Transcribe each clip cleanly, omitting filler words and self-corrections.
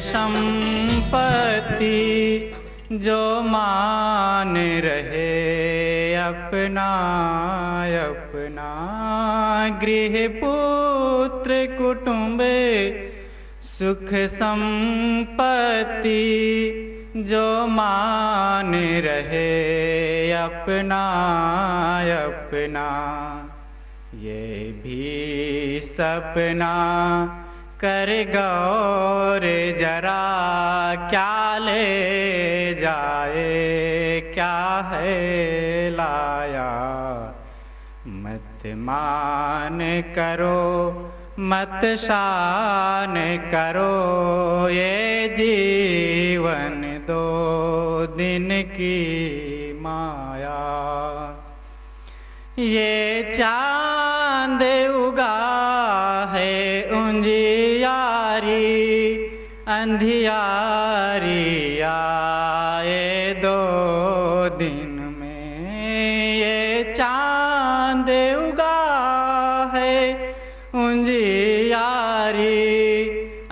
संपत्ति जो मान रहे अपना अपना। गृह पुत्र कुटुंब सुख संपत्ति जो मान रहे अपना अपना। ये भी सपना कर गौर जरा क्या ले जाए क्या है लाया। मत मान करो मत शान करो ये जीवन दो दिन की माया। ये चांद उगा है उंजियारी अंधियारी आए दो दिन में। ये चांद उगा है उंजियारी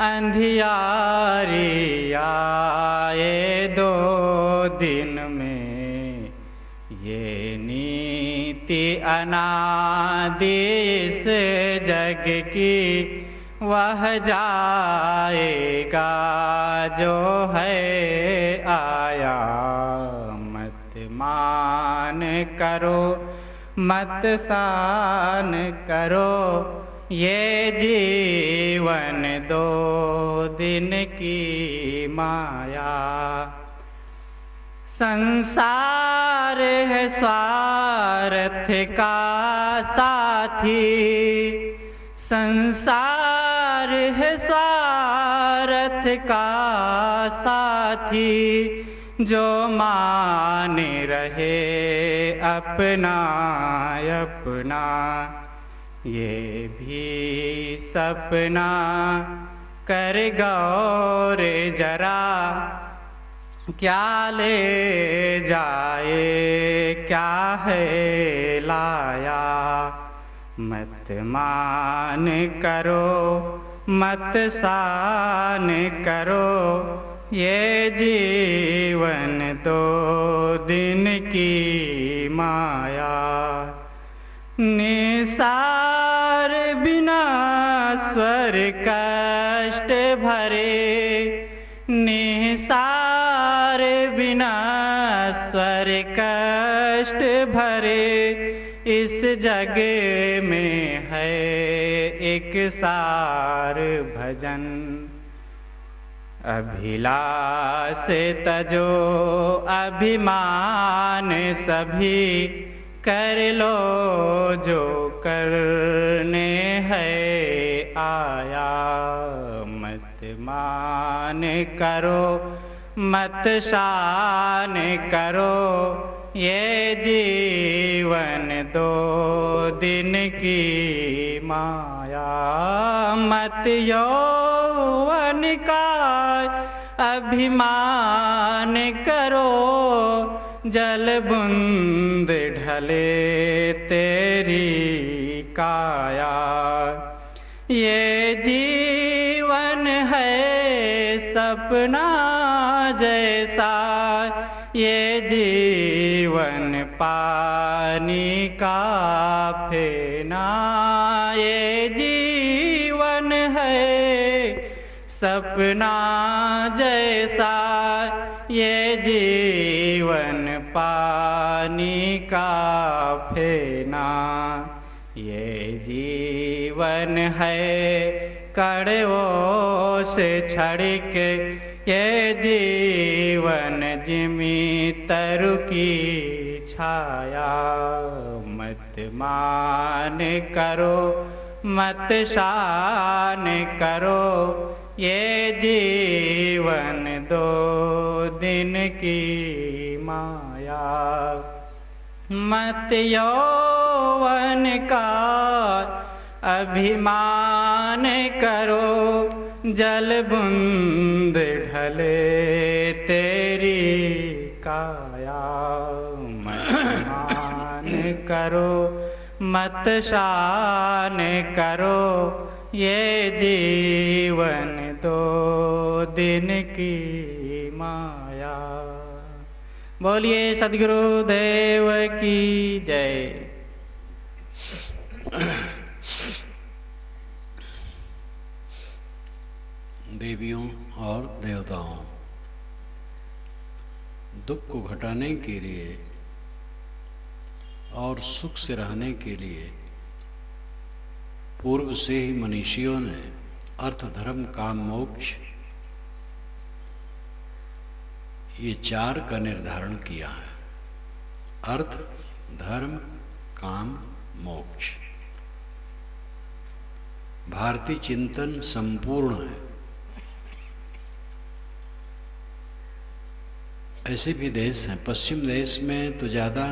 अंधियारी आए दो दिन में। ये नीति अनादि इस जग की वह जाएगा जो है आया। मत मान करो मत सान करो ये जीवन दो दिन की माया। संसार है स्वार्थ का साथी संसार है स्वार्थ का साथी जो मान रहे अपना अपना। ये भी सपना कर गौर जरा क्या ले जाए क्या है लाया। मत मान करो मत शान करो ये जीवन दो दिन की माया। निसार बिना स्वर कष्ट भरे निसार बिना स्वर कष्ट भरे। इस जग में है एक सार भजन अभिलाष तजो अभिमान सभी कर लो जो करने है आया। मत मान करो मत शान करो ये जीवन दो दिन की माया। मत यौवन का अभिमान करो जल बूंद ढले तेरी काया। ये जीवन है सपना जैसा ये जीवन पानी का फेना। ये जीवन है सपना जैसा ये जीवन पानी का फेना। ये जीवन है कड़वों से छड़क ये जीवन जिमी तरु की छाया। मत मान करो मत शान करो ये जीवन दो दिन की माया। मत यौवन का अभिमान करो जल बूंद ढले तेरी काया। मत मान करो मत शान करो ये जीवन दो दिन की माया। बोलिए सद्गुरु देव की जय। देवियों और देवताओं, दुख को घटाने के लिए और सुख से रहने के लिए पूर्व से ही मनीषियों ने अर्थ, धर्म, काम, मोक्ष ये चार का निर्धारण किया है। अर्थ, धर्म, काम, मोक्ष। भारतीय चिंतन संपूर्ण है। ऐसे भी देश हैं, पश्चिम देश में तो ज़्यादा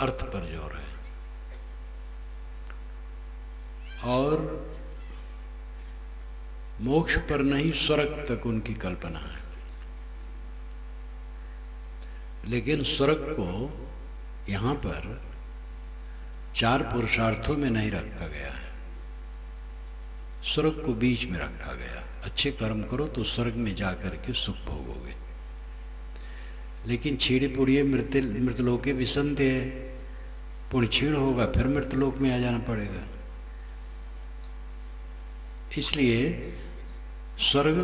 अर्थ पर जोर है और मोक्ष पर नहीं, स्वर्ग तक उनकी कल्पना है। लेकिन स्वर्ग को यहाँ पर चार पुरुषार्थों में नहीं रखा गया है। स्वर्ग को बीच में रखा गया। अच्छे कर्म करो तो स्वर्ग में जाकर के सुख भोगोगे। लेकिन छीड़े पुड़िए मृतलोके विसंत है। पुण्य छीड़ होगा फिर मृतलोक में आ जाना पड़ेगा। इसलिए स्वर्ग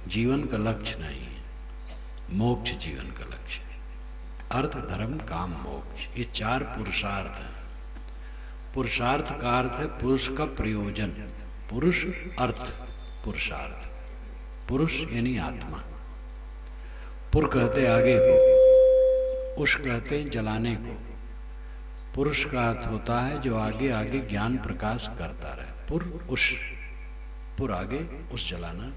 जीवन का लक्ष्य नहीं है, मोक्ष जीवन का लक्ष्य है। अर्थ, धर्म, काम, मोक्ष ये चार पुरुषार्थ हैं। पुरुषार्थ का अर्थ है पुरुष का प्रयोजन। पुरुष, अर्थ, पुरुषार्थ। पुरुष यानी आत्मा। पुर कहते आगे को, उष कहते हैं जलाने को। पुरुष का अर्थ होता है जो आगे आगे ज्ञान प्रकाश करता रहे। पुर, उष, पुर आगे, उष जलाना।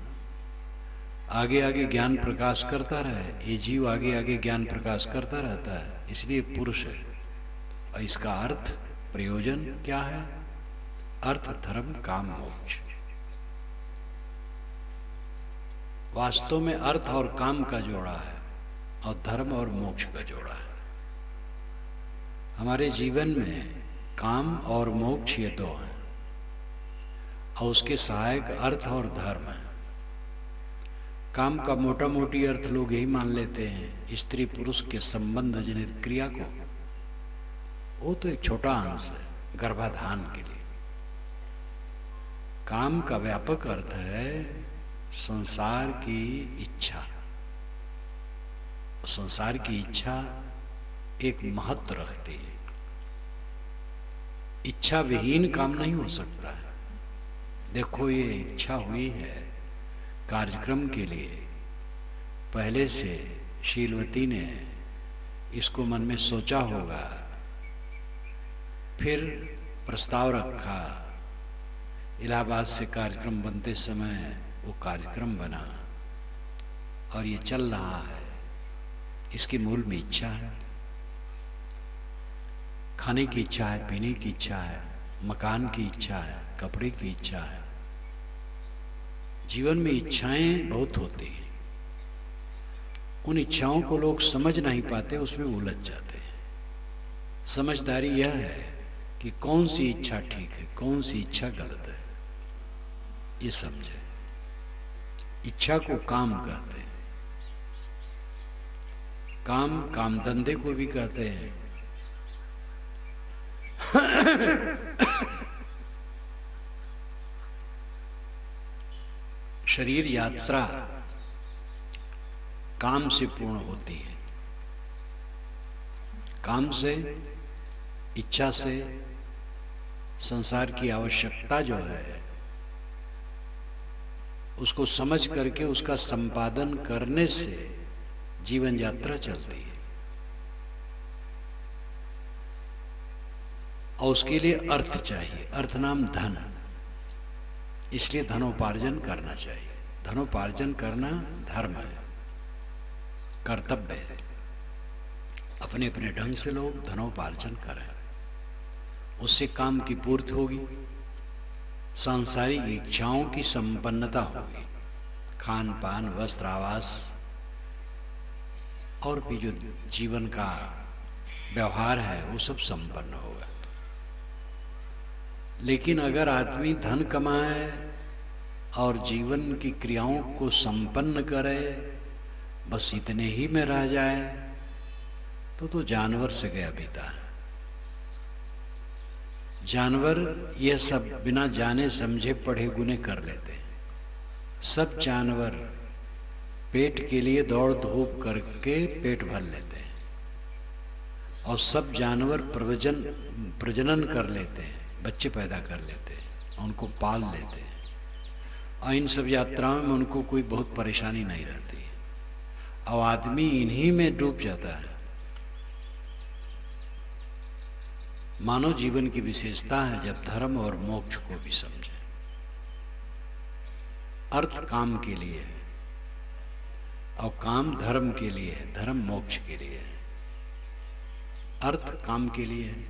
आगे आगे ज्ञान प्रकाश करता रहे। ये जीव आगे आगे ज्ञान प्रकाश करता रहता है, इसलिए पुरुष है। और इसका अर्थ, प्रयोजन क्या है? अर्थ, धर्म, काम, मोक्ष। वास्तव में अर्थ और काम का जोड़ा है और धर्म और मोक्ष का जोड़ा है। हमारे जीवन में काम और मोक्ष ये दो हैं और उसके सहायक अर्थ और धर्म है। काम का मोटा मोटी अर्थ लोग यही मान लेते हैं, स्त्री पुरुष के संबंध जनित क्रिया को। वो तो एक छोटा अंश है गर्भाधान के लिए। काम का व्यापक अर्थ है संसार की इच्छा। संसार की इच्छा एक महत्व रखती है। इच्छा विहीन काम नहीं हो सकता है। देखो ये इच्छा हुई है कार्यक्रम के लिए, पहले से शीलवती ने इसको मन में सोचा होगा, फिर प्रस्ताव रखा। इलाहाबाद से कार्यक्रम बनते समय वो कार्यक्रम बना और ये चल रहा है। इसके मूल में इच्छा है। खाने की इच्छा है, पीने की इच्छा है, मकान की इच्छा है, कपड़े की इच्छा है। जीवन में इच्छाएं बहुत होती हैं। उन इच्छाओं को लोग समझ नहीं पाते, उसमें उलझ जाते हैं। समझदारी यह है कि कौन सी इच्छा ठीक है, कौन सी इच्छा गलत है, ये समझे। इच्छा को काम कहते हैं। काम, काम धंधे को भी कहते हैं। शरीर यात्रा काम से पूर्ण होती है। काम से, इच्छा से संसार की आवश्यकता जो है उसको समझ करके उसका संपादन करने से जीवन यात्रा चलती है। और उसके लिए अर्थ चाहिए। अर्थ नाम धन, इसलिए धनोपार्जन करना चाहिए। धनोपार्जन करना धर्म है, कर्तव्य है। अपने अपने ढंग से लोग धनोपार्जन करें, उससे काम की पूर्ति होगी, सांसारिक इच्छाओं की संपन्नता होगी। खान पान, वस्त्र, आवास और भी जो जीवन का व्यवहार है वो सब संपन्न होगा। लेकिन अगर आदमी धन कमाए और जीवन की क्रियाओं को संपन्न करे, बस इतने ही में रह जाए, तो जानवर से गया बीता है। जानवर यह सब बिना जाने समझे पढ़े गुने कर लेते हैं। सब जानवर पेट के लिए दौड़ धूप करके पेट भर लेते हैं, और सब जानवर प्रजनन कर लेते हैं, बच्चे पैदा कर लेते हैं, उनको पाल लेते हैं, और इन सब यात्राओं में उनको कोई बहुत परेशानी नहीं रहती, और आदमी इन्हीं में डूब जाता है। मानव जीवन की विशेषता है जब धर्म और मोक्ष को भी समझे। अर्थ काम के लिए है, और काम धर्म के लिए है, धर्म मोक्ष के लिए है। अर्थ काम के लिए है,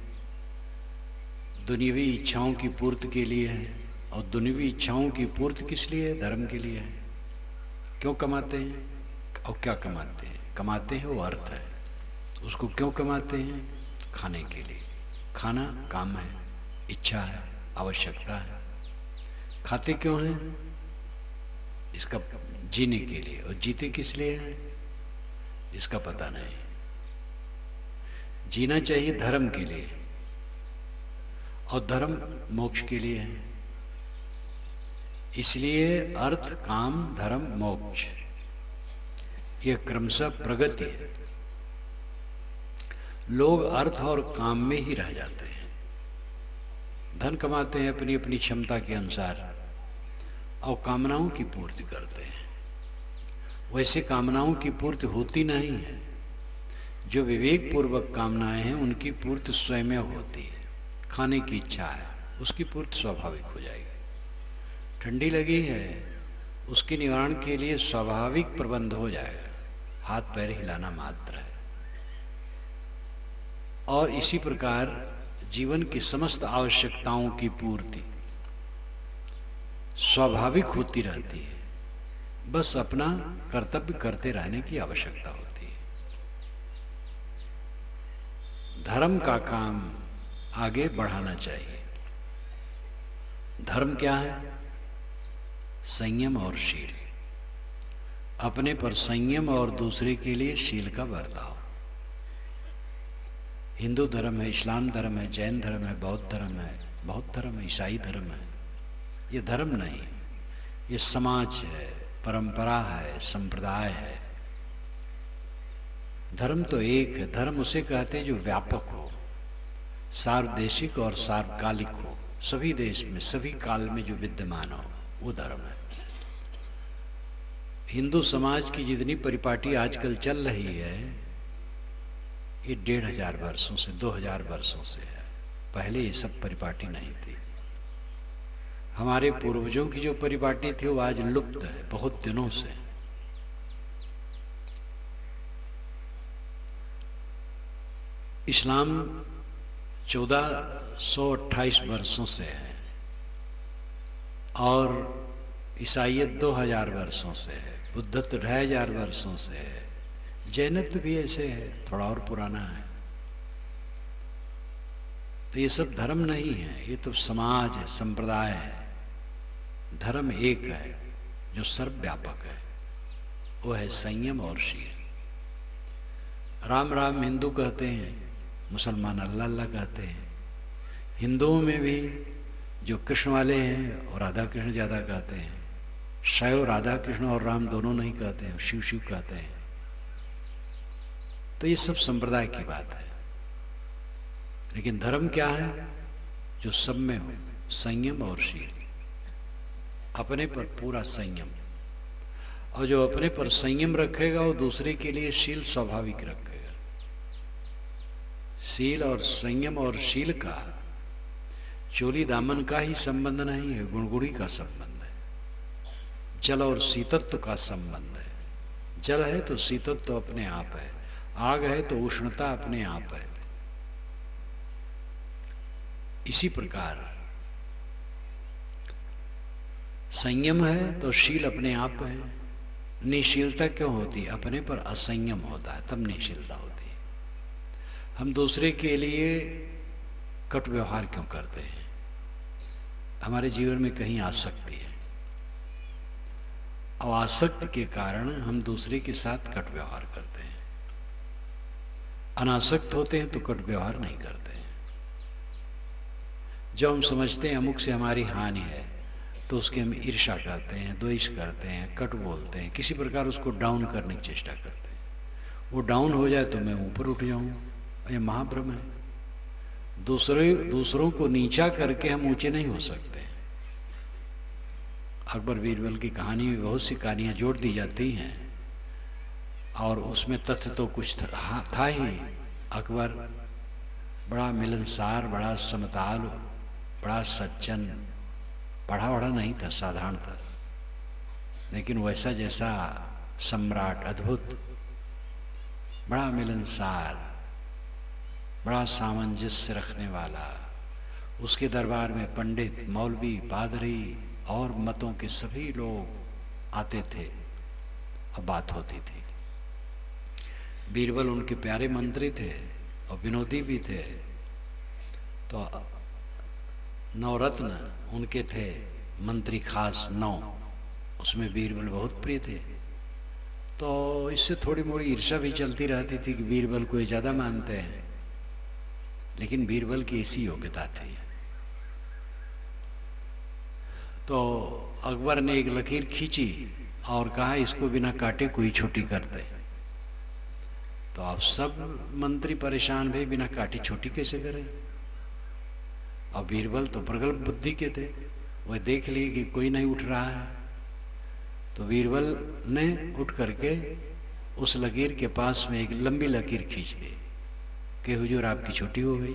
दुनियावी इच्छाओं की पूर्ति के लिए है, और दुनियावी इच्छाओं की पूर्ति किस लिए है? धर्म के लिए है। क्यों कमाते हैं और क्या कमाते हैं? कमाते हैं वो अर्थ है। उसको क्यों कमाते हैं? खाने के लिए। खाना काम है, इच्छा है, आवश्यकता है। खाते क्यों हैं? इसका जीने के लिए। और जीते किस लिए है? इसका पता नहीं। जीना चाहिए धर्म के लिए, और धर्म मोक्ष के लिए है। इसलिए अर्थ काम धर्म मोक्ष, यह क्रमशः प्रगति है। लोग अर्थ और काम में ही रह जाते हैं। धन कमाते हैं अपनी अपनी क्षमता के अनुसार, और कामनाओं की पूर्ति करते हैं। वैसे कामनाओं की पूर्ति होती नहीं है। जो विवेक पूर्वक कामनाएं हैं उनकी पूर्ति स्वयं होती है। खाने की इच्छा है, उसकी पूर्ति स्वाभाविक हो जाएगी। ठंडी लगी है, उसके निवारण के लिए स्वाभाविक प्रबंध हो जाएगा, हाथ पैर हिलाना मात्र है। और इसी प्रकार जीवन की समस्त आवश्यकताओं की पूर्ति स्वाभाविक होती रहती है। बस अपना कर्तव्य करते रहने की आवश्यकता होती है। धर्म का काम आगे बढ़ाना चाहिए। धर्म क्या है? संयम और शील। अपने पर संयम और दूसरे के लिए शील का बर्ताव। हिंदू धर्म है, इस्लाम धर्म है, जैन धर्म है, बौद्ध धर्म है, ईसाई धर्म है। ये धर्म नहीं, ये समाज है, परंपरा है, संप्रदाय है। धर्म तो एक है। धर्म उसे कहते हैं जो व्यापक हो, सार्वदेशिक और सार्वकालिक हो, सभी देश में सभी काल में जो विद्यमान हो, वो धर्म है। हिंदू समाज की जितनी परिपाटी आजकल चल रही है, ये 1500 वर्षों से, 2000 वर्षों से है। पहले ये सब परिपाटी नहीं थी। हमारे पूर्वजों की जो परिपाटी थी वो आज लुप्त है बहुत दिनों से। इस्लाम 1428 वर्षों से है, और ईसाईयत 2000 वर्षों से है, बुद्धत्व 2500 वर्षों से है, जैनत्व भी ऐसे है, थोड़ा और पुराना है। तो ये सब धर्म नहीं है, ये तो समाज है, संप्रदाय है। धर्म एक है जो सर्वव्यापक है, वो है संयम और शील। राम राम हिंदू कहते हैं, मुसलमान अल्लाह अल्लाह कहते हैं। हिंदुओं में भी जो कृष्ण वाले हैं और राधा कृष्ण ज्यादा कहते हैं, शैव राधा कृष्ण और राम दोनों नहीं कहते हैं, शिव शिव कहते हैं। तो ये सब संप्रदाय की बात है। लेकिन धर्म क्या है? जो सब में हो, संयम और शील। अपने पर पूरा संयम, और जो अपने पर संयम रखेगा वो दूसरे के लिए शील स्वाभाविक रखेगा। शील और संयम और शील का चोली दामन का ही संबंध नहीं है, गुणगुड़ी का संबंध है। जल और शीतत्व का संबंध है। जल है तो शीतत्व अपने आप है, आग है तो उष्णता अपने आप है। इसी प्रकार संयम है तो शील अपने आप है। निशीलता क्यों होती? अपने पर असंयम होता है, तब निशीलता होती है। हम दूसरे के लिए कट व्यवहार क्यों करते हैं? हमारे जीवन में कहीं आसक्ति है, और आसक्ति के कारण हम दूसरे के साथ कट व्यवहार करते हैं। अनासक्त होते हैं तो कट व्यवहार नहीं करते हैं। जब हम समझते हैं अमुक से हमारी हानि है तो उसके हम ईर्ष्या करते हैं, द्वेष करते हैं, कट बोलते हैं, किसी प्रकार उसको डाउन करने की चेष्टा करते हैं। वो डाउन हो जाए तो मैं ऊपर उठ जाऊं, ये महाभ्रम है। दूसरों को नीचा करके हम ऊंचे नहीं हो सकते। अकबर बीरबल की कहानी में बहुत सी कहानियां जोड़ दी जाती हैं और उसमें तथ्य तो कुछ था ही। अकबर बड़ा मिलनसार, बड़ा समताल, बड़ा सज्जन, पढ़ा वढ़ा नहीं था, साधारण था, लेकिन वैसा जैसा सम्राट, अद्भुत, बड़ा मिलनसार, बड़ा सामंजस्य रखने वाला। उसके दरबार में पंडित, मौलवी, पादरी और मतों के सभी लोग आते थे और बात होती थी। बीरबल उनके प्यारे मंत्री थे और विनोदी भी थे। तो नवरत्न उनके थे मंत्री, खास 9, उसमें बीरबल बहुत प्रिय थे। तो इससे थोड़ी मोड़ी ईर्ष्या भी चलती रहती थी कि बीरबल को ये ज़्यादा मानते हैं, लेकिन बीरबल की ऐसी योग्यता थी। तो अकबर ने एक लकीर खींची और कहा इसको बिना काटे कोई छोटी कर दे। तो अब सब मंत्री परेशान भई, बिना काटे छोटी कैसे करें। और बीरबल तो प्रगल्भ बुद्धि के थे, वह देख लिए कि कोई नहीं उठ रहा है। तो बीरबल ने उठ करके उस लकीर के पास में एक लंबी लकीर खींच दी कि हुजूर आपकी छोटी हो गई।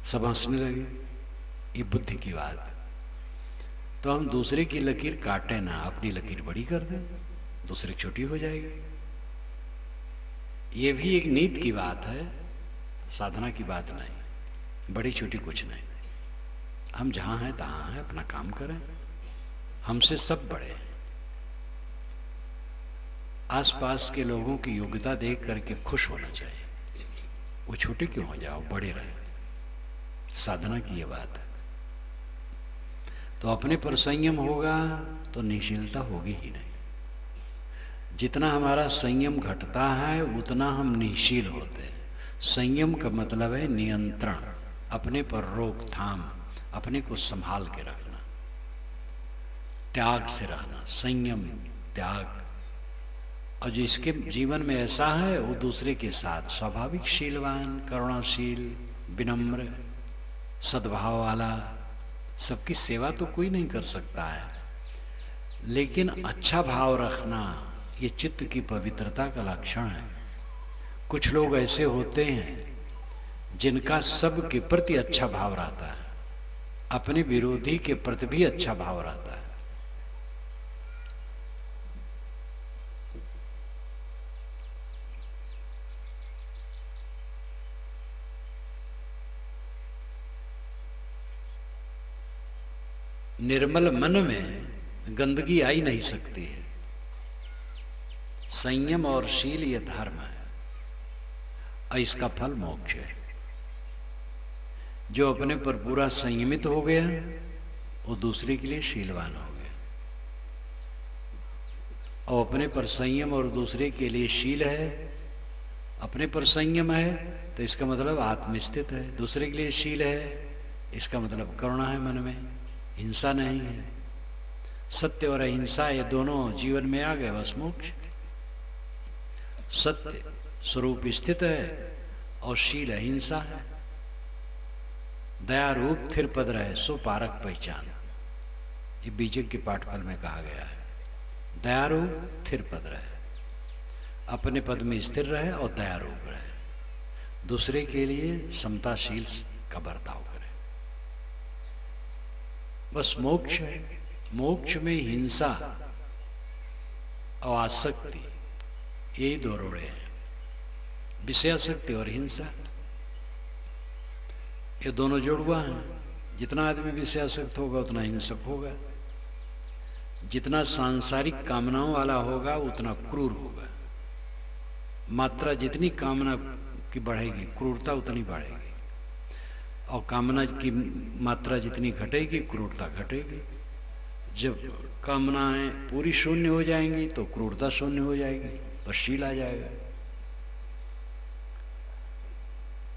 सब हंसने लगे, ये बुद्धि की बात। तो हम दूसरे की लकीर काटे ना, अपनी लकीर बड़ी कर दें, दूसरे की छोटी हो जाएगी। ये भी एक नीत की बात है, साधना की बात नहीं। बड़ी छोटी कुछ नहीं, हम जहां हैं तहां हैं, अपना काम करें, हमसे सब बड़े हैं। आसपास के लोगों की योग्यता देख करके खुश होना चाहिए। वो छोटे क्यों हो जाओ, बड़े रहे। साधना की ये बात है। तो अपने पर संयम होगा तो निशीलता होगी ही नहीं। जितना हमारा संयम घटता है उतना हम निशील होते हैं। संयम का मतलब है नियंत्रण, अपने पर रोकथाम, अपने को संभाल के रखना, त्याग से रहना, संयम, त्याग। और जिसके जीवन में ऐसा है वो दूसरे के साथ स्वाभाविक शीलवान, करुणाशील, विनम्र, सद्भाव वाला। सबकी सेवा तो कोई नहीं कर सकता है, लेकिन अच्छा भाव रखना ये चित्त की पवित्रता का लक्षण है। कुछ लोग ऐसे होते हैं जिनका सबके प्रति अच्छा भाव रहता है, अपने विरोधी के प्रति भी अच्छा भाव रहता है। निर्मल मन में गंदगी आई नहीं सकती है। संयम और शील ये धर्म है और इसका फल मोक्ष है। जो अपने पर पूरा संयमित हो गया वो दूसरे के लिए शीलवान हो गया, और अपने पर संयम और दूसरे के लिए शील है। अपने पर संयम है तो इसका मतलब आत्मस्थित है, दूसरे के लिए शील है इसका मतलब करुणा है मन में, हिंसा नहीं है। सत्य और अहिंसा ये दोनों जीवन में आ गए, बस मोक्ष। सत्य स्वरूप स्थित है और शील अहिंसा है। दया रूप थिर पद रहे सो पारक पहचान, ये बीजक के पाठफल में कहा गया है। दया रूप थिर पद रहे, अपने पद में स्थिर रहे और दया रूप रहे, दूसरे के लिए समताशील का बर्ताव करे, बस मोक्ष है। मोक्ष में हिंसा और आसक्ति यही दो रोड़े हैं, विषयासक्ति और हिंसा, ये दोनों जुड़वा हैं। जितना आदमी विषयासक्त होगा उतना हिंसक होगा, जितना सांसारिक कामनाओं वाला होगा उतना क्रूर होगा। मात्रा जितनी कामना की बढ़ेगी क्रूरता उतनी बढ़ेगी, और कामना की मात्रा जितनी घटेगी क्रूरता घटेगी। जब कामनाएं पूरी शून्य हो जाएंगी तो क्रूरता शून्य हो जाएगी, बस शील आ जाएगा।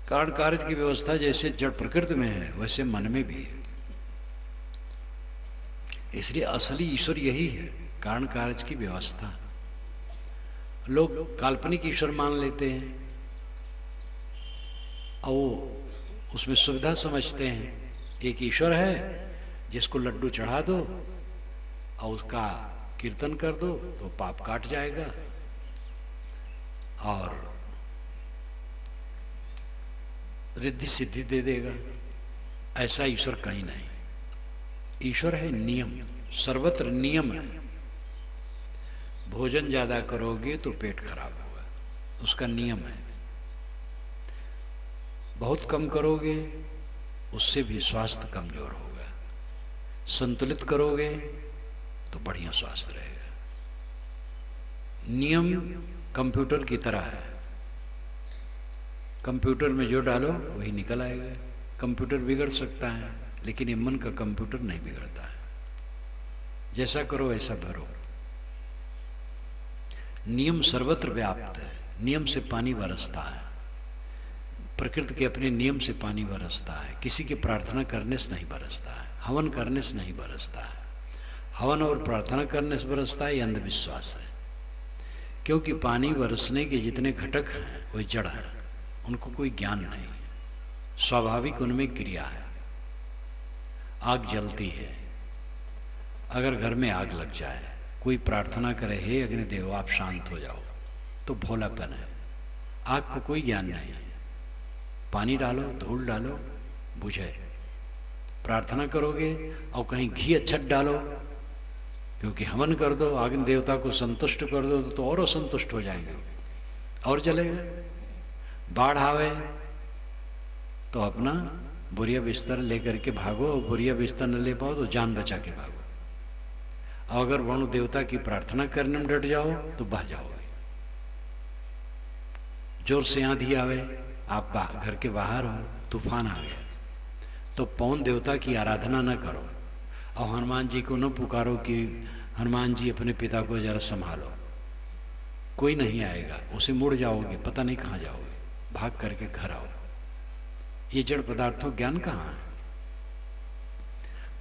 कारण कार्य की व्यवस्था जैसे जड़ प्रकृति में है वैसे मन में भी है। इसलिए असली ईश्वर यही है, कारण कार्य की व्यवस्था। लोग काल्पनिक ईश्वर मान लेते हैं और वो उसमें सुविधा समझते हैं। एक ईश्वर है जिसको लड्डू चढ़ा दो और उसका कीर्तन कर दो तो पाप काट जाएगा, और रिद्धि सिद्धि दे देगा। ऐसा ईश्वर कहीं नहीं। ईश्वर है नियम, सर्वत्र नियम है। भोजन ज्यादा करोगे तो पेट खराब होगा, उसका नियम है। बहुत कम करोगे उससे भी स्वास्थ्य कमजोर होगा। संतुलित करोगे तो बढ़िया स्वास्थ्य रहेगा। नियम कंप्यूटर की तरह है। कंप्यूटर में जो डालो वही निकल आएगा। कंप्यूटर बिगड़ सकता है लेकिन ये मन का कंप्यूटर नहीं बिगड़ता है। जैसा करो ऐसा भरो। नियम सर्वत्र व्याप्त है। नियम से पानी बरसता है। प्रकृति के अपने नियम से पानी बरसता है। किसी की प्रार्थना करने से नहीं बरसता है, हवन करने से नहीं बरसता है। हवन और प्रार्थना करने से बरसता है, ये अंधविश्वास है। क्योंकि पानी बरसने के जितने घटक हैं वही जड़ है, उनको कोई ज्ञान नहीं, स्वाभाविक उनमें क्रिया है। आग जलती है, अगर घर में आग लग जाए, कोई प्रार्थना करे हे अग्निदेव आप शांत हो जाओ, तो भोलापन है। आग को कोई ज्ञान नहीं है। पानी डालो, धूल डालो, बुझे। प्रार्थना करोगे और कहीं घी अच्छत डालो, क्योंकि हवन कर दो, अग्नि देवता को संतुष्ट कर दो तो और असंतुष्ट हो जाएंगे और जलेगा। बाढ़ आवे तो अपना बुरिया बिस्तर लेकर के भागो, और बुरिया बिस्तर न ले पाओ तो जान बचा के भागो। और अगर वरुण देवता की प्रार्थना करने में डट जाओ तो बह जाओगे। जोर से आंधी आवे, आप घर के बाहर हो, तूफान आ गया, तो पवन देवता की आराधना न करो और हनुमान जी को न पुकारो कि हनुमान जी अपने पिता को जरा संभालो। कोई नहीं आएगा, उसे मुड़ जाओगे, पता नहीं कहाँ जाओगे, भाग करके घर आओ। ये जड़ पदार्थों ज्ञान कहाँ है?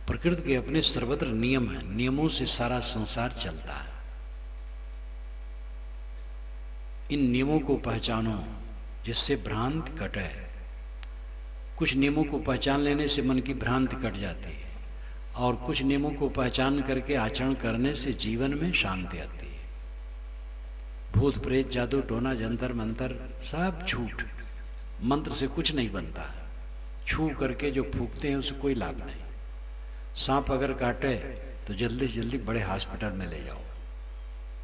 प्रकृति के अपने सर्वत्र नियम है। नियमों से सारा संसार चलता है। इन नियमों को पहचानो जिससे भ्रांति कटे। कुछ नियमों को पहचान लेने से मन की भ्रांति कट जाती है, और कुछ नियमों को पहचान करके आचरण करने से जीवन में शांति आती है। भूत प्रेत जादू टोना जंतर मंतर सब झूठ। मंत्र से कुछ नहीं बनता। छू करके जो फूकते हैं उससे कोई लाभ नहीं। सांप अगर काटे तो जल्दी से जल्दी बड़े हॉस्पिटल में ले जाओ,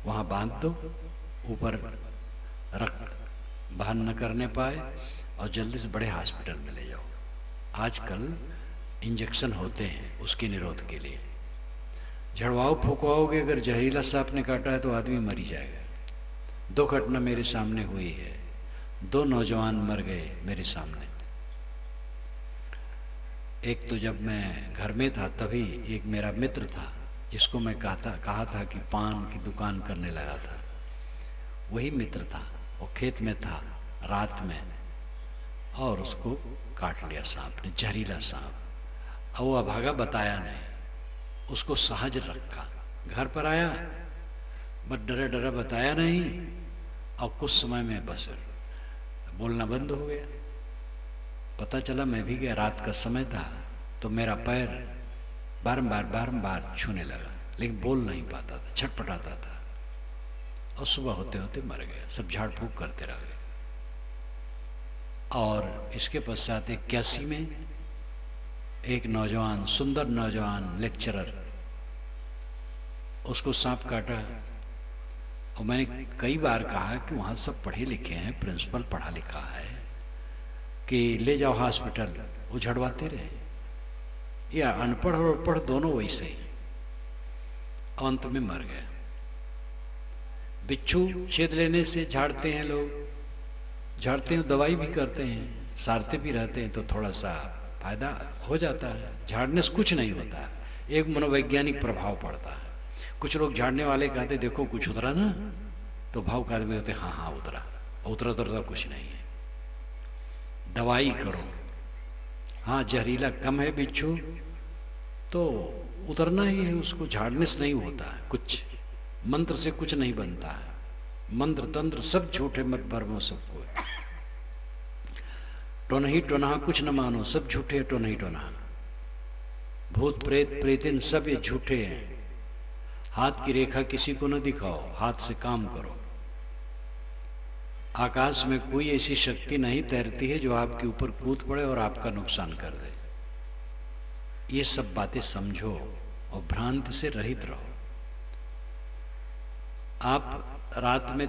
वहां बांध दो, ऊपर रक्त बाहर न करने पाए, और जल्दी से बड़े हॉस्पिटल में ले जाओ। आजकल इंजेक्शन होते हैं उसके निरोध के लिए। झड़वाओ फूकवाओगे, अगर जहरीला सांप ने काटा है तो आदमी मर ही जाएगा। 2 घटना मेरे सामने हुई है। 2 नौजवान मर गए मेरे सामने। एक तो जब मैं घर में था तभी एक मेरा मित्र था जिसको मैं कहा था कि पान की दुकान करने लगा था। वही मित्र था, वो खेत में था रात में, और उसको काट लिया सांप ने, जहरीला सांप। और वो अभागा बताया नहीं, उसको सहज रखा। घर पर आया बस डरा डरा बताया नहीं, और कुछ समय में बस बोलना बंद हो गया। पता चला मैं भी गया, रात का समय था, तो मेरा पैर बारंबार छूने लगा, लेकिन बोल नहीं पाता था, छटपटाता था, और सुबह होते होते मर गया। सब झाड़ फूक करते रह गए। और इसके पश्चात 81 में एक नौजवान, सुंदर नौजवान लेक्चरर, उसको सांप काटा। और मैंने कई बार कहा कि वहां सब पढ़े लिखे हैं, प्रिंसिपल पढ़ा लिखा है, कि ले जाओ हॉस्पिटल। वो झड़वाते रहे। या अनपढ़ और पढ़ दोनों वैसे ही। अंत में मर गया। बिच्छू छेद लेने से झाड़ते हैं लोग, झाड़ते हैं, दवाई भी करते हैं, सारते भी रहते हैं, तो थोड़ा सा फायदा हो जाता है। झाड़ने से कुछ नहीं होता, एक मनोवैज्ञानिक प्रभाव पड़ता है। कुछ लोग झाड़ने वाले कहते देखो कुछ उतरा ना, तो भावुक आदमी होते हाँ हाँ उतरा, उतरा उतरता कुछ नहीं है। दवाई करो, हाँ जहरीला कम है बिच्छू तो उतरना ही है, उसको झाड़ने से नहीं होता है कुछ, मंत्र से कुछ नहीं बनता है, मंत्र तंत्र सब झूठे मत भरमो सबको, टोनही टोना कुछ न मानो, सब झूठे टोनही टोना, भूत प्रेत प्रेतिन सब ये झूठे हैं। हाथ की रेखा किसी को न दिखाओ, हाथ से काम करो। आकाश में कोई ऐसी शक्ति नहीं तैरती है जो आपके ऊपर कूद पड़े और आपका नुकसान कर दे। ये सब बातें समझो और भ्रांति से रहित रहो। आप रात में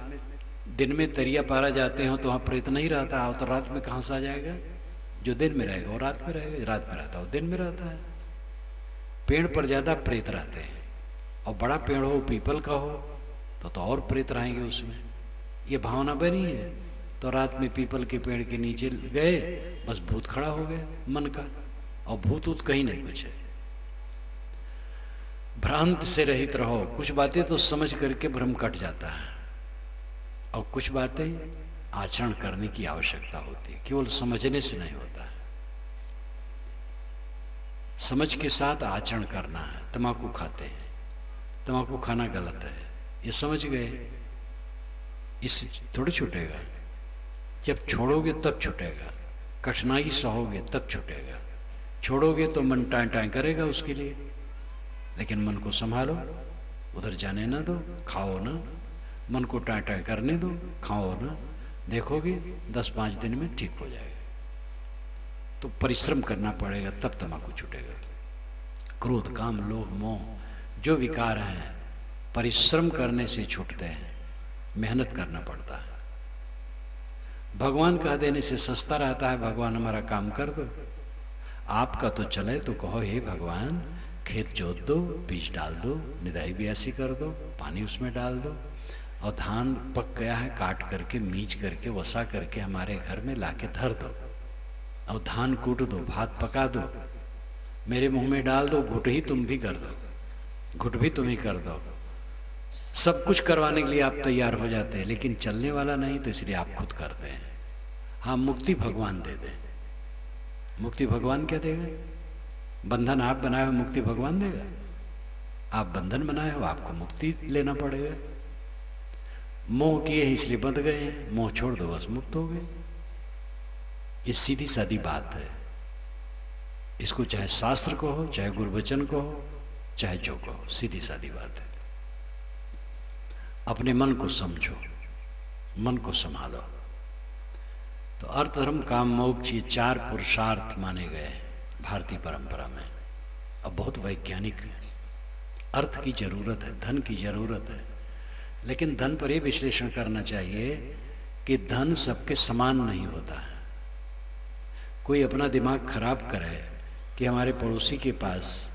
दिन में तरिया पारा जाते हो तो वहां प्रेत नहीं रहता, तो रात में कहां से आ जाएगा? जो दिन में रहेगा वो रात में रहेगा, रात में रहता है वो दिन में रहता है। पेड़ पर ज्यादा प्रेत रहते हैं, और बड़ा पेड़ हो पीपल का हो तो और प्रेत रहेंगे उसमें। ये भावना बनी है तो रात में पीपल के पेड़ के नीचे गए, बस भूत खड़ा हो गया मन का, और भूत उत कहीं नहीं कुछ है। भ्रांत से रहित रहो। कुछ बातें तो समझ करके भ्रम कट जाता है, और कुछ बातें आचरण करने की आवश्यकता होती है, केवल समझने से नहीं होता है। समझ के साथ आचरण करना है। तंबाकू खाते हैं, तंबाकू खाना गलत है, ये समझ गए, इससे थोड़ी छूटेगा। जब छोड़ोगे तब छूटेगा, कठिनाई सहोगे तब छूटेगा। छोड़ोगे तो मन टाई टाई करेगा उसके लिए, लेकिन मन को संभालो, उधर जाने ना दो, खाओ ना, मन को टाई टाई करने दो, खाओ ना, देखोगे 10-5 दिन में ठीक हो जाएगा। तो परिश्रम करना पड़ेगा तब तंबाकू छूटेगा। क्रोध काम लोभ मोह जो विकार हैं परिश्रम करने से छूटते हैं, मेहनत करना पड़ता है। भगवान कह देने से सस्ता रहता है, भगवान हमारा काम कर दो। आपका तो चले तो कहो हे भगवान खेत जोत दो, बीज डाल दो, निदाई बियासी कर दो, पानी उसमें डाल दो, और धान पक गया है काट करके मीच करके वसा करके हमारे घर में लाके धर दो, और धान कूट दो, भात पका दो, मेरे मुंह में डाल दो, घुट ही तुम भी कर दो, घुट भी तुम ही कर दो। सब कुछ करवाने के लिए आप तैयार हो जाते हैं, लेकिन चलने वाला नहीं, तो इसलिए आप खुद करते हैं। हाँ मुक्ति भगवान दे दे। मुक्ति भगवान क्या देगा? बंधन आप बनाए हो, मुक्ति भगवान देगा? आप बंधन बनाए हो, आपको मुक्ति लेना पड़ेगा। मोह किए इसलिए बंध गए हैं, मोह छोड़ दो बस मुक्त हो गए। ये सीधी सादी बात है। इसको चाहे शास्त्र को हो, चाहे गुरुवचन को हो, चाहे जो को हो, सीधी सादी बात है। अपने मन को समझो, मन को संभालो। तो अर्थ धर्म काम मोक्ष ये 4 पुरुषार्थ माने गए भारतीय परंपरा में। अब बहुत वैज्ञानिक है। अर्थ की जरूरत है, धन की जरूरत है, लेकिन धन पर यह विश्लेषण करना चाहिए कि धन सबके समान नहीं होता है। कोई अपना दिमाग खराब करे कि हमारे पड़ोसी के पास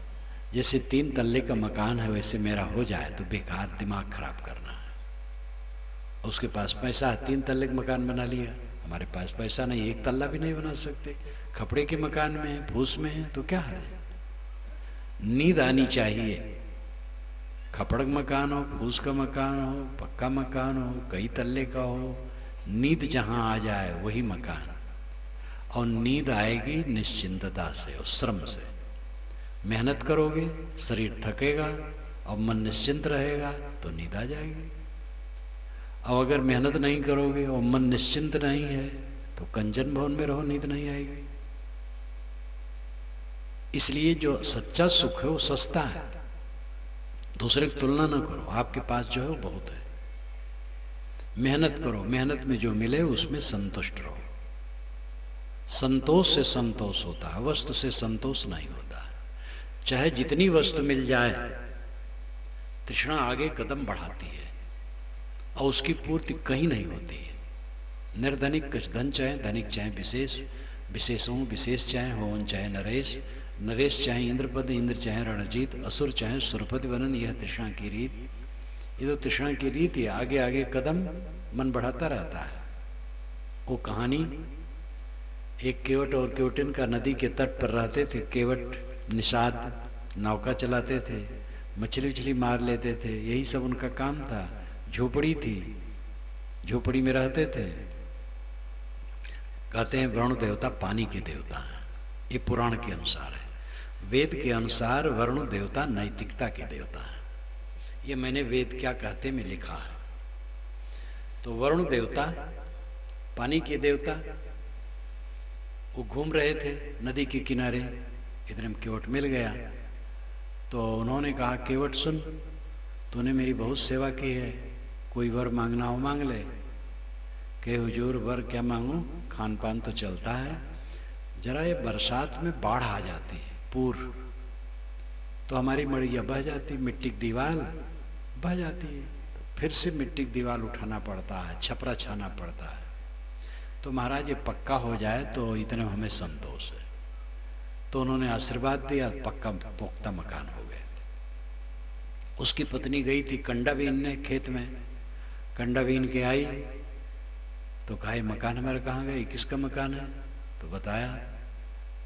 जैसे 3 तल्ले का मकान है वैसे मेरा हो जाए, तो बेकार दिमाग खराब करना है। उसके पास पैसा है, 3 तल्ले का मकान बना लिया, हमारे पास पैसा नहीं, 1 तल्ला भी नहीं बना सकते, खपड़े के मकान में है, फूस में है, तो क्या है? नींद आनी चाहिए। खपड़ मकान हो, फूस का मकान हो, पक्का मकान हो, कई तल्ले का हो, नींद जहां आ जाए वही मकान। और नींद आएगी निश्चिंतता से और श्रम से। मेहनत करोगे, शरीर थकेगा और मन निश्चिंत रहेगा तो नींद आ जाएगी। और अगर मेहनत नहीं करोगे और मन निश्चिंत नहीं है तो कंजन भवन में रहो, नींद नहीं आएगी। इसलिए जो सच्चा सुख है वो सस्ता है। दूसरे की तुलना ना करो, आपके पास जो है वो बहुत है। मेहनत करो, मेहनत में जो मिले उसमें संतुष्ट रहो। संतोष से संतोष होता है, वस्तु से संतोष नहीं होता है। चाहे जितनी वस्तु मिल जाए, तृष्णा आगे कदम बढ़ाती है और उसकी पूर्ति कहीं नहीं होती है। निर्धनिक कुछ धन चाहे, धनिक चाहे विशेष, विशेषों विशेष चाहे होवन चाहे नरेश, नरेश चाहे इंद्रपद, इंद्र चाहे रणजीत, असुर चाहे सुरपति बनन, यह तृष्णा की रीत। ये तो तृष्णा की रीत है, आगे आगे कदम मन बढ़ाता रहता है। वो कहानी एक केवट और केवटिन का नदी के तट पर रहते थे। केवट निषाद नौका चलाते थे, मछली उछली मार लेते थे, यही सब उनका काम था। झोपड़ी थी, झोपड़ी में रहते थे। कहते हैं वरुण देवता पानी के देवता हैं, ये पुराण के अनुसार है। वेद के अनुसार वरुण देवता नैतिकता के देवता है। ये मैंने वेद क्या कहते में लिखा है। तो वरुण देवता पानी के देवता, वो घूम रहे थे नदी के किनारे, इतने में केवट मिल गया। तो उन्होंने कहा केवट सुन, तूने मेरी बहुत सेवा की है, कोई वर मांगना हो मांग ले। के हुजूर वर क्या मांगू, खान पान तो चलता है, जरा ये बरसात में बाढ़ आ जाती है पूर, तो हमारी मड़िया बह जाती, मिट्टी की दीवार बह जाती है, तो फिर से मिट्टी की दीवार उठाना पड़ता है, छपरा छाना पड़ता है। तो महाराज ये पक्का हो जाए तो इतने हमें संतोष है। तो उन्होंने आशीर्वाद दिया, पक्का पुख्ता मकान हो गया। उसकी पत्नी गई थी कंडा बीनने खेत में, कंडा बीन के आई तो कहा मकान हमारा कहाँ गया, किसका मकान है? तो बताया।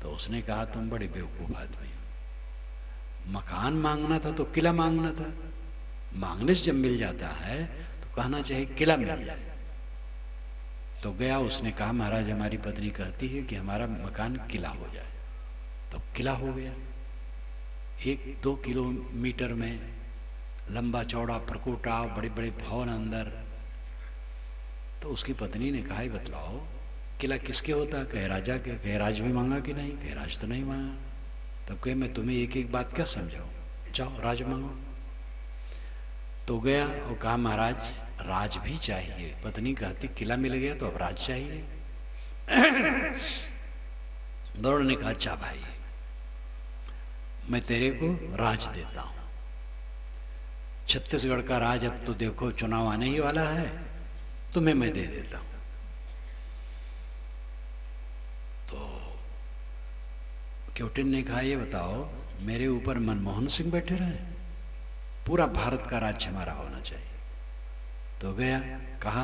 तो उसने कहा तुम बड़े बेवकूफ आदमी हो, मकान मांगना था तो किला मांगना था। मांगने से जब मिल जाता है तो कहना चाहिए किला मिल जाए। तो गया, उसने कहा महाराज हमारी पत्नी कहती है कि हमारा मकान किला हो जाए। तो किला हो गया, 1-2 किलोमीटर में लंबा चौड़ा प्रकोटा, बड़े बड़े भवन अंदर। तो उसकी पत्नी ने कहा बतलाओ किला किसके होता? कहे राजा के। कहे राज भी मांगा कि नहीं? कहे राज तो नहीं मांगा। तब कहे मैं तुम्हें एक एक बात क्या समझाऊं, जाओ राज मांगो। तो गया और कहा महाराज राज भी चाहिए। पत्नी कहती किला मिल गया तो अब राज चाहिए। दौड़ ने कहा अच्छा भाई मैं तेरे को राज देता हूं, छत्तीसगढ़ का राज, अब तो देखो चुनाव आने ही वाला है, तुम्हें मैं दे देता हूं। तो क्योटिन ने कहा ये बताओ मेरे ऊपर मनमोहन सिंह बैठे रहे, पूरा भारत का राज्य हमारा होना चाहिए। तो गया, कहा,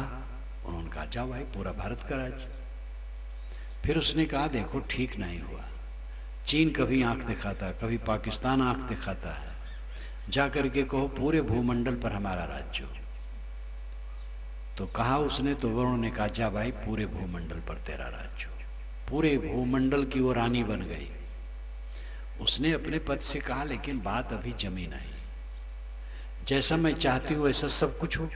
उन्होंने कहा जाओ भाई पूरा भारत का राज्य। फिर उसने कहा देखो ठीक नहीं हुआ, चीन कभी आंख दिखाता, कभी पाकिस्तान आंख दिखाता है, जाकर के कहो पूरे भूमंडल पर हमारा राज्य हो। तो कहा उसने, तो वरुण ने कहा जा भाई पूरे भूमंडल पर तेरा राज्य हो। पूरे भूमंडल की वो रानी बन गई। उसने अपने पद से कहा लेकिन बात अभी जमी नहीं, जैसा मैं चाहती हूं वैसा सब कुछ हो।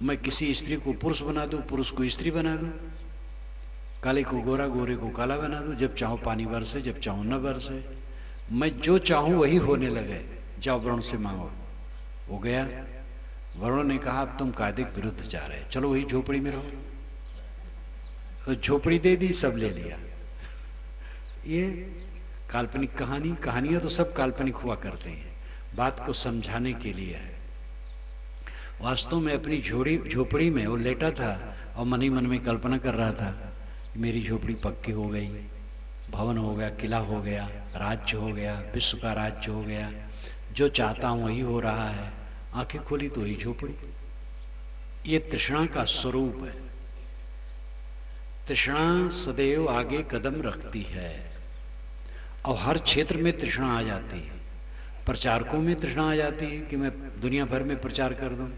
मैं किसी स्त्री को पुरुष बना दूं, पुरुष को स्त्री बना दूं, काले को गोरा, गोरे को काला बना दूं, जब चाहूं पानी बरसे, जब चाहूं न बरसे, मैं जो चाहूं वही होने लगे। जाओ वरुण से मांगो। वो गया, वरुण ने कहा अब तुम कायदे के विरुद्ध जा रहे, चलो वही झोपड़ी में रहो। तो झोपड़ी दे दी, सब ले लिया। ये काल्पनिक कहानी, कहानियां तो सब काल्पनिक हुआ करते हैं, बात को समझाने के लिए है। वास्तव में अपनी झोपड़ी में वो लेटा था और मन ही मन में कल्पना कर रहा था मेरी झोपड़ी पक्की हो गई, भवन हो गया, किला हो गया, राज्य हो गया, विश्व का राज्य हो गया, जो चाहता हूं वही हो रहा है। आंखें खोली तो वही झोपड़ी। ये तृष्णा का स्वरूप है। तृष्णा सदैव आगे कदम रखती है और हर क्षेत्र में तृष्णा आ जाती है। प्रचारकों में तृष्णा आ जाती है कि मैं दुनिया भर में प्रचार कर दूं,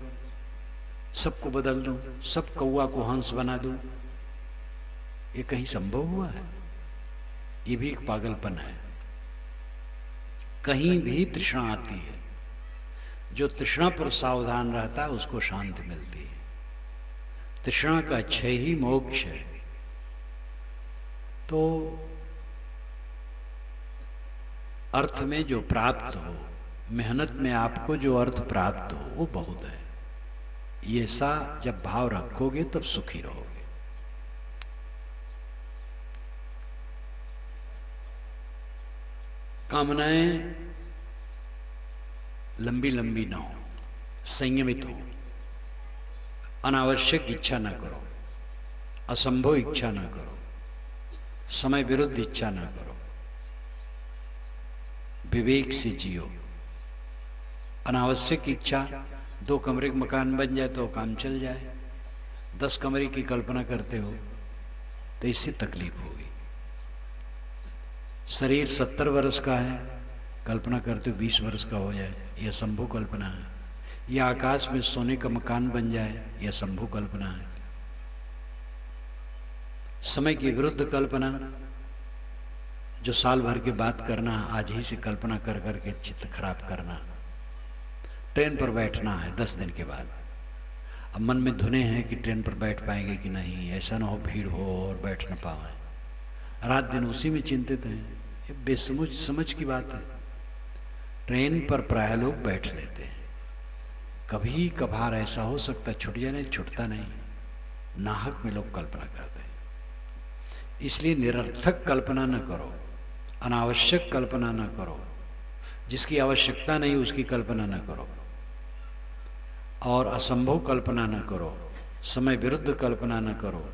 सबको बदल दूं, सब कौवा को हंस बना दूं। ये कहीं संभव हुआ है? ये भी एक पागलपन है। कहीं भी तृष्णा आती है, जो तृष्णा पर सावधान रहता है उसको शांति मिलती है। तृष्णा का क्षय ही मोक्ष है। तो अर्थ में जो प्राप्त हो, मेहनत में आपको जो अर्थ प्राप्त हो वो बहुत है। ये सा जब भाव रखोगे तब सुखी रहोगे। कामनाएं लंबी लंबी ना हो, संयमित हो, अनावश्यक इच्छा ना करो, असंभव इच्छा ना करो, समय विरुद्ध इच्छा ना करो, विवेक से जियो। अनावश्यक इच्छा, 2 कमरे का मकान बन जाए तो काम चल जाए, 10 कमरे की कल्पना करते हो तो इससे तकलीफ होगी। शरीर 70 वर्ष का है, कल्पना करते हो 20 वर्ष का हो जाए, यह संभव कल्पना है। या आकाश में सोने का मकान बन जाए, यह संभव कल्पना है। समय की विरुद्ध कल्पना, जो साल भर की बात करना, आज ही से कल्पना कर करके चित्त खराब करना। ट्रेन पर बैठना है 10 दिन के बाद, अब मन में धुने हैं कि ट्रेन पर बैठ पाएंगे कि नहीं, ऐसा ना हो भीड़ हो और बैठ न पाए, रात दिन उसी में चिंतित हैं। ये बेसमझ की बात है। ट्रेन पर प्राय लोग बैठ लेते हैं, कभी कभार ऐसा हो सकता छूट जाए, नहीं छूटता नहीं, नाहक में लोग कल्पना करते हैं। इसलिए निरर्थक कल्पना न करो, अनावश्यक कल्पना न करो, जिसकी आवश्यकता नहीं उसकी कल्पना न करो, और असंभव कल्पना न करो, समय विरुद्ध कल्पना न करो।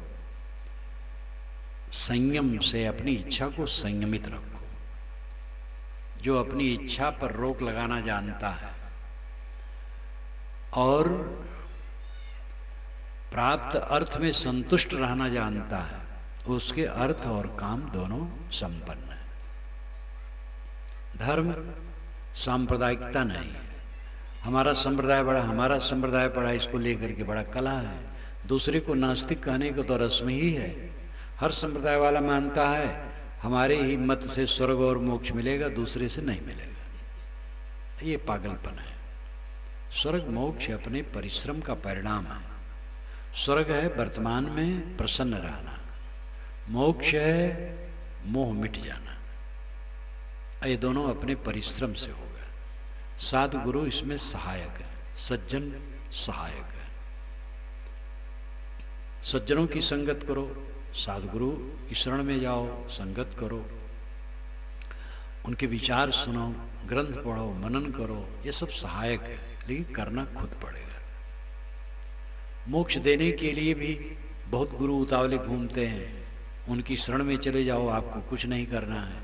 संयम से अपनी इच्छा को संयमित रखो। जो अपनी इच्छा पर रोक लगाना जानता है और प्राप्त अर्थ में संतुष्ट रहना जानता है, उसके अर्थ और काम दोनों संपन्न है। धर्म सांप्रदायिकता नहीं है। हमारा संप्रदाय बड़ा, इसको लेकर के बड़ा कला है। दूसरे को नास्तिक कहने को तो रस्म ही है। हर संप्रदाय वाला मानता है हमारे ही मत से स्वर्ग और मोक्ष मिलेगा, दूसरे से नहीं मिलेगा। ये पागलपन है। स्वर्ग मोक्ष अपने परिश्रम का परिणाम है। स्वर्ग है वर्तमान में प्रसन्न रहना, मोक्ष है मोह मिट जाना। ये दोनों अपने परिश्रम से होगा। साधु गुरु इसमें सहायक है, सज्जन सहायक है। सज्जनों की संगत करो, साधु गुरु की शरण में जाओ, संगत करो, उनके विचार सुनो, ग्रंथ पढ़ो, मनन करो, ये सब सहायक है, लेकिन करना खुद पड़ेगा। मोक्ष देने के लिए भी बहुत गुरु उतावले घूमते हैं, उनकी शरण में चले जाओ, आपको कुछ नहीं करना है।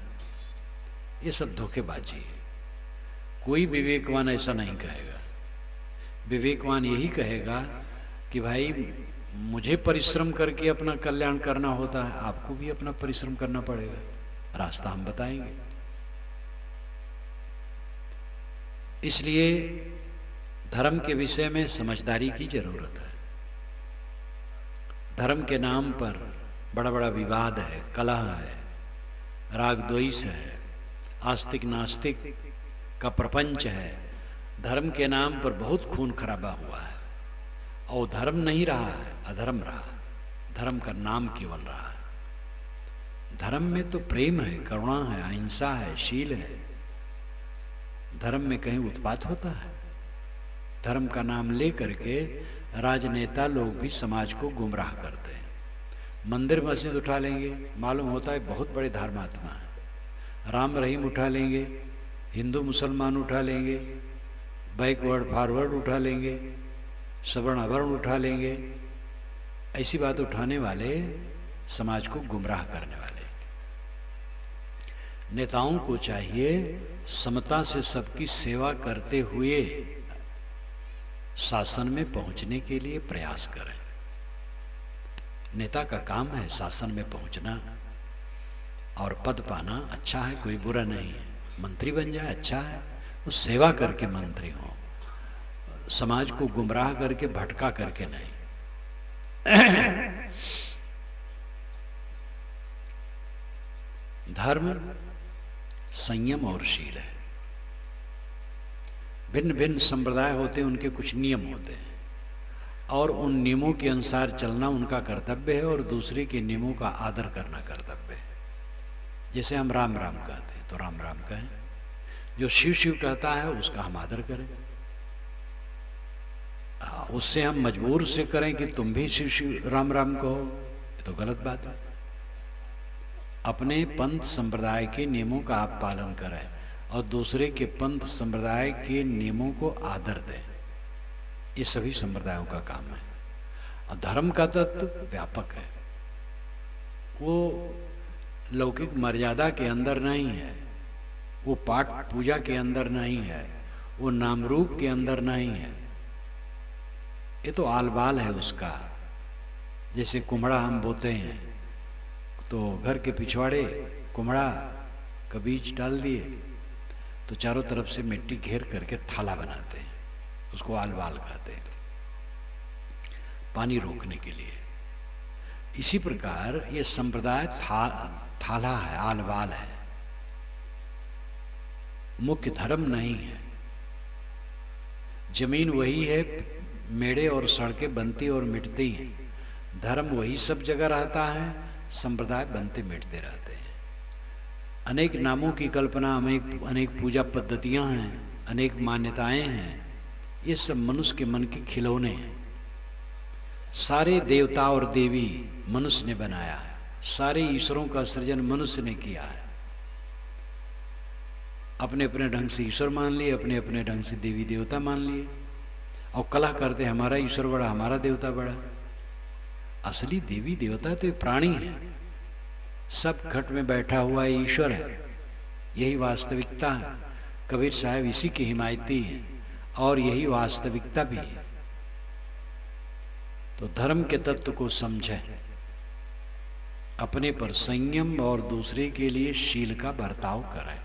ये सब धोखेबाजी है। कोई विवेकवान ऐसा नहीं कहेगा। विवेकवान यही कहेगा कि भाई मुझे परिश्रम करके अपना कल्याण करना होता है, आपको भी अपना परिश्रम करना पड़ेगा, रास्ता हम बताएंगे। इसलिए धर्म के विषय में समझदारी की जरूरत है। धर्म के नाम पर बड़ा बड़ा विवाद है, कलह है, राग द्वेष है, आस्तिक नास्तिक का प्रपंच है। धर्म के नाम पर बहुत खून खराबा हुआ है, और धर्म नहीं रहा है, अधर्म रहा। धर्म का नाम केवल रहा है। धर्म में तो प्रेम है, करुणा है, अहिंसा है, शील है। धर्म में कहीं उत्पात होता है? धर्म का नाम ले करके राजनेता लोग भी समाज को गुमराह करते हैं। मंदिर मस्जिद उठा लेंगे, मालूम होता है बहुत बड़े धर्मात्मा है। राम रहीम उठा लेंगे, हिंदू मुसलमान उठा लेंगे, बैकवर्ड फॉरवर्ड उठा लेंगे, सवर्ण अवर्ण उठा लेंगे। ऐसी बात उठाने वाले समाज को गुमराह करने वाले। नेताओं को चाहिए समता से सबकी सेवा करते हुए शासन में पहुंचने के लिए प्रयास करें। नेता का काम है शासन में पहुंचना और पद पाना। अच्छा है, कोई बुरा नहीं है। मंत्री बन जाए अच्छा है, वो सेवा करके मंत्री हो, समाज को गुमराह करके भटका करके नहीं। धर्म संयम और शील है। भिन्न भिन्न संप्रदाय होते हैं, उनके कुछ नियम होते हैं, और उन नियमों के अनुसार चलना उनका कर्तव्य है, और दूसरे के नियमों का आदर करना कर्तव्य है। जैसे हम राम राम कहते हैं तो राम राम कहें, जो शिव शिव कहता है उसका हम आदर करें। उससे हम मजबूर से करें कि तुम भी शिव शिव राम राम कहो, ये तो गलत बात है। अपने पंथ संप्रदाय के नियमों का आप पालन करें और दूसरे के पंथ संप्रदाय के नियमों को आदर दें। ये सभी संप्रदायों का काम है। और धर्म का तत्व व्यापक है, वो लौकिक मर्यादा के अंदर नहीं है, वो पाठ पूजा के अंदर नहीं है, वो नाम रूप के अंदर नहीं है। ये तो आलबाल है उसका। जैसे कुम्हड़ा हम बोते हैं तो घर के पिछवाड़े कुम्हड़ा का बीज डाल दिए, तो तो चारों तरफ से मिट्टी घेर करके थाला बनाते हैं, उसको आलवाल कहते हैं, पानी रोकने के लिए। इसी प्रकार ये संप्रदाय थाला है, आलवाल है, मुख्य धर्म नहीं है। जमीन वही है, मेड़े और सड़कें बनती और मिटती हैं, धर्म वही सब जगह रहता है, संप्रदाय बनते मिटते रहते हैं। अनेक नामों की कल्पना, अनेक पूजा पद्धतियां हैं, अनेक मान्यताएं हैं, ये सब मनुष्य के मन के खिलौने हैं। सारे देवता और देवी मनुष्य ने बनाया है, सारे ईश्वरों का सृजन मनुष्य ने किया है। अपने अपने ढंग से ईश्वर मान लिए, अपने अपने ढंग से देवी देवता मान लिए, और कलह करते हमारा ईश्वर बड़ा, हमारा देवता बड़ा। असली देवी देवता तो ये प्राणी है, सब घट में बैठा हुआ ईश्वर है, यही वास्तविकता है। कबीर साहब इसी की हिमायती है और यही वास्तविकता भी है। तो धर्म के तत्व को समझे, अपने पर संयम और दूसरे के लिए शील का बर्ताव करें,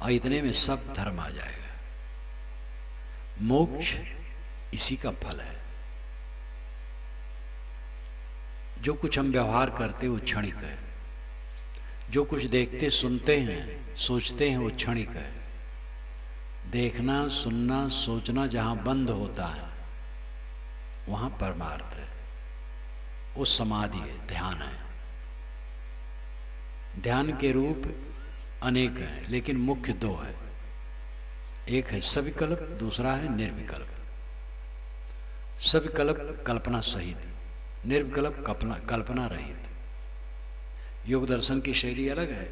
और इतने में सब धर्म आ जाएगा। मोक्ष इसी का फल है। जो कुछ हम व्यवहार करते वो क्षणिक है, जो कुछ देखते सुनते हैं सोचते हैं वो क्षणिक है। देखना सुनना सोचना जहां बंद होता है वहां परमार्थ है, वो समाधि है, ध्यान है। ध्यान के रूप अनेक हैं, लेकिन मुख्य दो है, एक है सविकल्प, दूसरा है निर्विकल्प। सविकल्प कल्पना सहित, निर्विकल्प कल्पना रहित। योग दर्शन की शैली अलग है,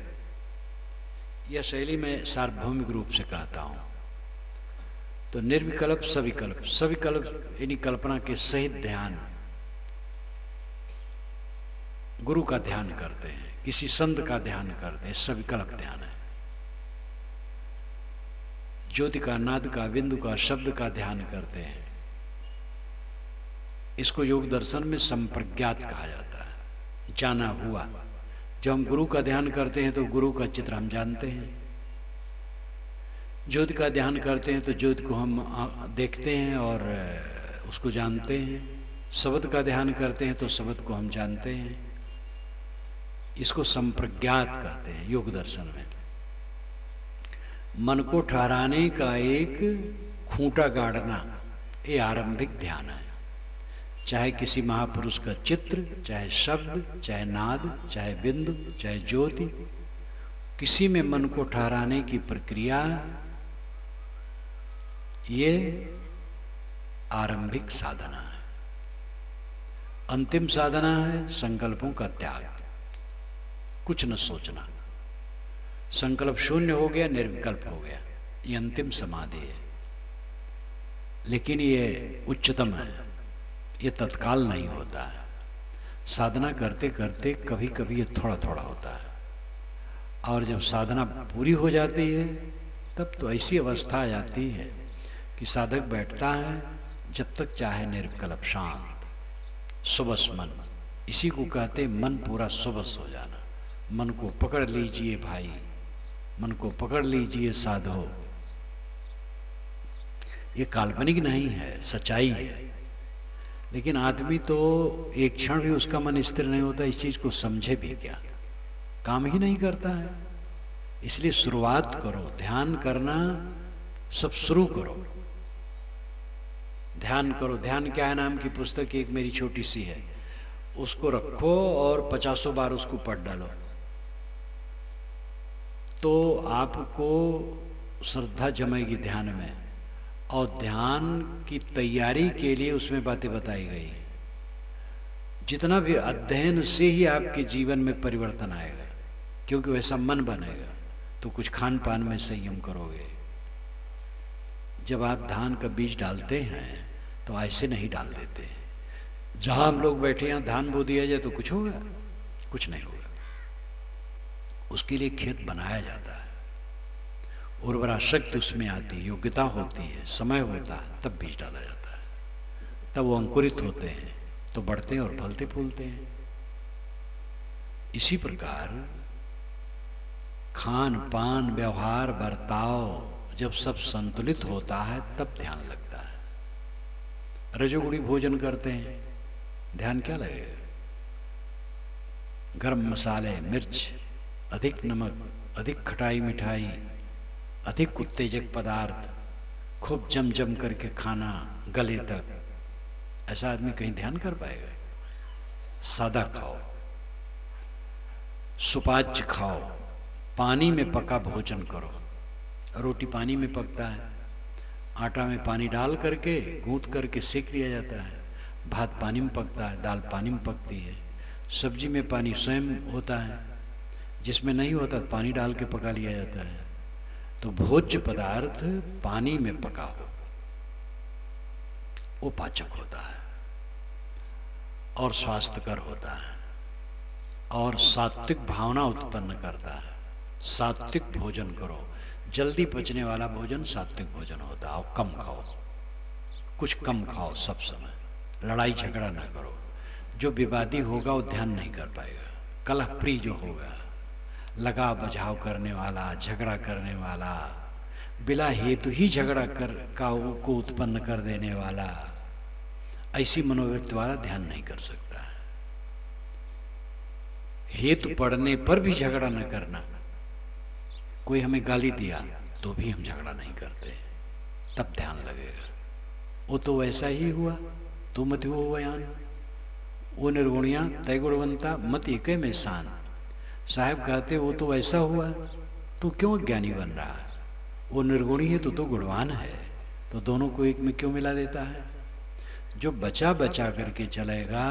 यह शैली मैं सार्वभौमिक रूप से कहता हूं। तो निर्विकल्प सविकल्प, सविकल्प यानी कल्पना के सहित ध्यान, गुरु का ध्यान करते हैं, किसी संत का ध्यान करते हैं, सविकल्प ध्यान है। ज्योति का, नाद का, बिंदु का, शब्द का ध्यान करते हैं, इसको योग दर्शन में संप्रज्ञात कहा जाता है, जाना हुआ। जब हम गुरु का ध्यान करते हैं तो गुरु का चित्र हम जानते हैं, ज्योति का ध्यान करते हैं तो ज्योति को हम देखते हैं और उसको जानते हैं, शब्द का ध्यान करते हैं तो शब्द को हम जानते हैं। इसको संप्रज्ञात कहते हैं योग दर्शन में। मन को ठहराने का एक खूंटा गाड़ना, ये आरंभिक ध्यान है। चाहे किसी महापुरुष का चित्र, चाहे शब्द, चाहे नाद, चाहे बिंदु, चाहे ज्योति, किसी में मन को ठहराने की प्रक्रिया, ये आरंभिक साधना है। अंतिम साधना है संकल्पों का त्याग, कुछ न सोचना। संकल्प शून्य हो गया, निर्विकल्प हो गया, ये अंतिम समाधि है। लेकिन ये उच्चतम है, ये तत्काल नहीं होता है। साधना करते करते कभी कभी ये थोड़ा थोड़ा होता है, और जब साधना पूरी हो जाती है तब तो ऐसी अवस्था आ जाती है कि साधक बैठता है जब तक चाहे निर्विकल्प शांत सुबस मन। इसी को कहते मन पूरा सुबस हो जाना। मन को पकड़ लीजिए भाई, मन को पकड़ लीजिए साधो। ये काल्पनिक नहीं है, सच्चाई है। लेकिन आदमी तो एक क्षण भी उसका मन स्थिर नहीं होता, इस चीज को समझे भी क्या, काम ही नहीं करता है। इसलिए शुरुआत करो, ध्यान करना सब शुरू करो, ध्यान करो। ध्यान क्या है नाम की पुस्तक एक मेरी छोटी सी है, उसको रखो और 50 बार उसको पढ़ डालो, तो आपको श्रद्धा जमेगी ध्यान में। और ध्यान की तैयारी के लिए उसमें बातें बताई गई। जितना भी अध्ययन से ही आपके जीवन में परिवर्तन आएगा, क्योंकि वैसा मन बनेगा। तो कुछ खान पान में संयम करोगे। जब आप धान का बीज डालते हैं तो ऐसे नहीं डाल देते हैं। जहां हम लोग बैठे हैं धान बो दिया जाए तो कुछ होगा? कुछ नहीं होगा। उसके लिए खेत बनाया जाता है, उर्वरा शक्ति उसमें आती है, योग्यता होती है, समय होता है, तब बीज डाला जाता है, तब वो अंकुरित होते हैं, तो बढ़ते हैं और फलते फूलते हैं। इसी प्रकार खान पान व्यवहार बर्ताव जब सब संतुलित होता है तब ध्यान लगता है। रजोगुणी भोजन करते हैं, ध्यान क्या लगेगा? गरम मसाले, मिर्च, अधिक नमक, अधिक खटाई मिठाई, अधिक उत्तेजक पदार्थ, खूब जम जम करके खाना गले तक, ऐसा आदमी कहीं ध्यान कर पाएगा? सादा खाओ, सुपाच्य खाओ, पानी में पका भोजन करो। रोटी पानी में पकता है, आटा में पानी डाल करके गूंथ करके सेक लिया जाता है। भात पानी में पकता है, दाल पानी में पकती है, सब्जी में पानी स्वयं होता है, जिसमें नहीं होता तो पानी डाल के पका लिया जाता है। तो भोज्य पदार्थ पानी में पका हो वो पाचक होता है और स्वास्थ्यकर होता है और सात्विक भावना उत्पन्न करता है। सात्विक भोजन करो, जल्दी पचने वाला भोजन सात्विक भोजन होता है। और कम खाओ, कुछ कम खाओ सब समय, लड़ाई झगड़ा ना करो। जो विवादी होगा वो ध्यान नहीं कर पाएगा। कलह प्रिय जो होगा, लगाव बझाव करने वाला, झगड़ा करने वाला, बिला हेतु ही झगड़ा को उत्पन्न कर देने वाला, ऐसी मनोवृत्ति वाला ध्यान नहीं कर सकता है। हेतु पड़ने पर भी झगड़ा न करना। कोई हमें गाली दिया तो भी हम झगड़ा नहीं करते, तब ध्यान लगेगा। वो तो वैसा ही हुआ, तो मत हो बयान, वो निर्गुणिया तय गुणवंता मत एक में शान। साहब कहते वो तो वैसा हुआ, तो क्यों ज्ञानी बन रहा है? वो निर्गुणी है तो गुणवान है, तो दोनों को एक में क्यों मिला देता है? जो बचा बचा करके चलेगा,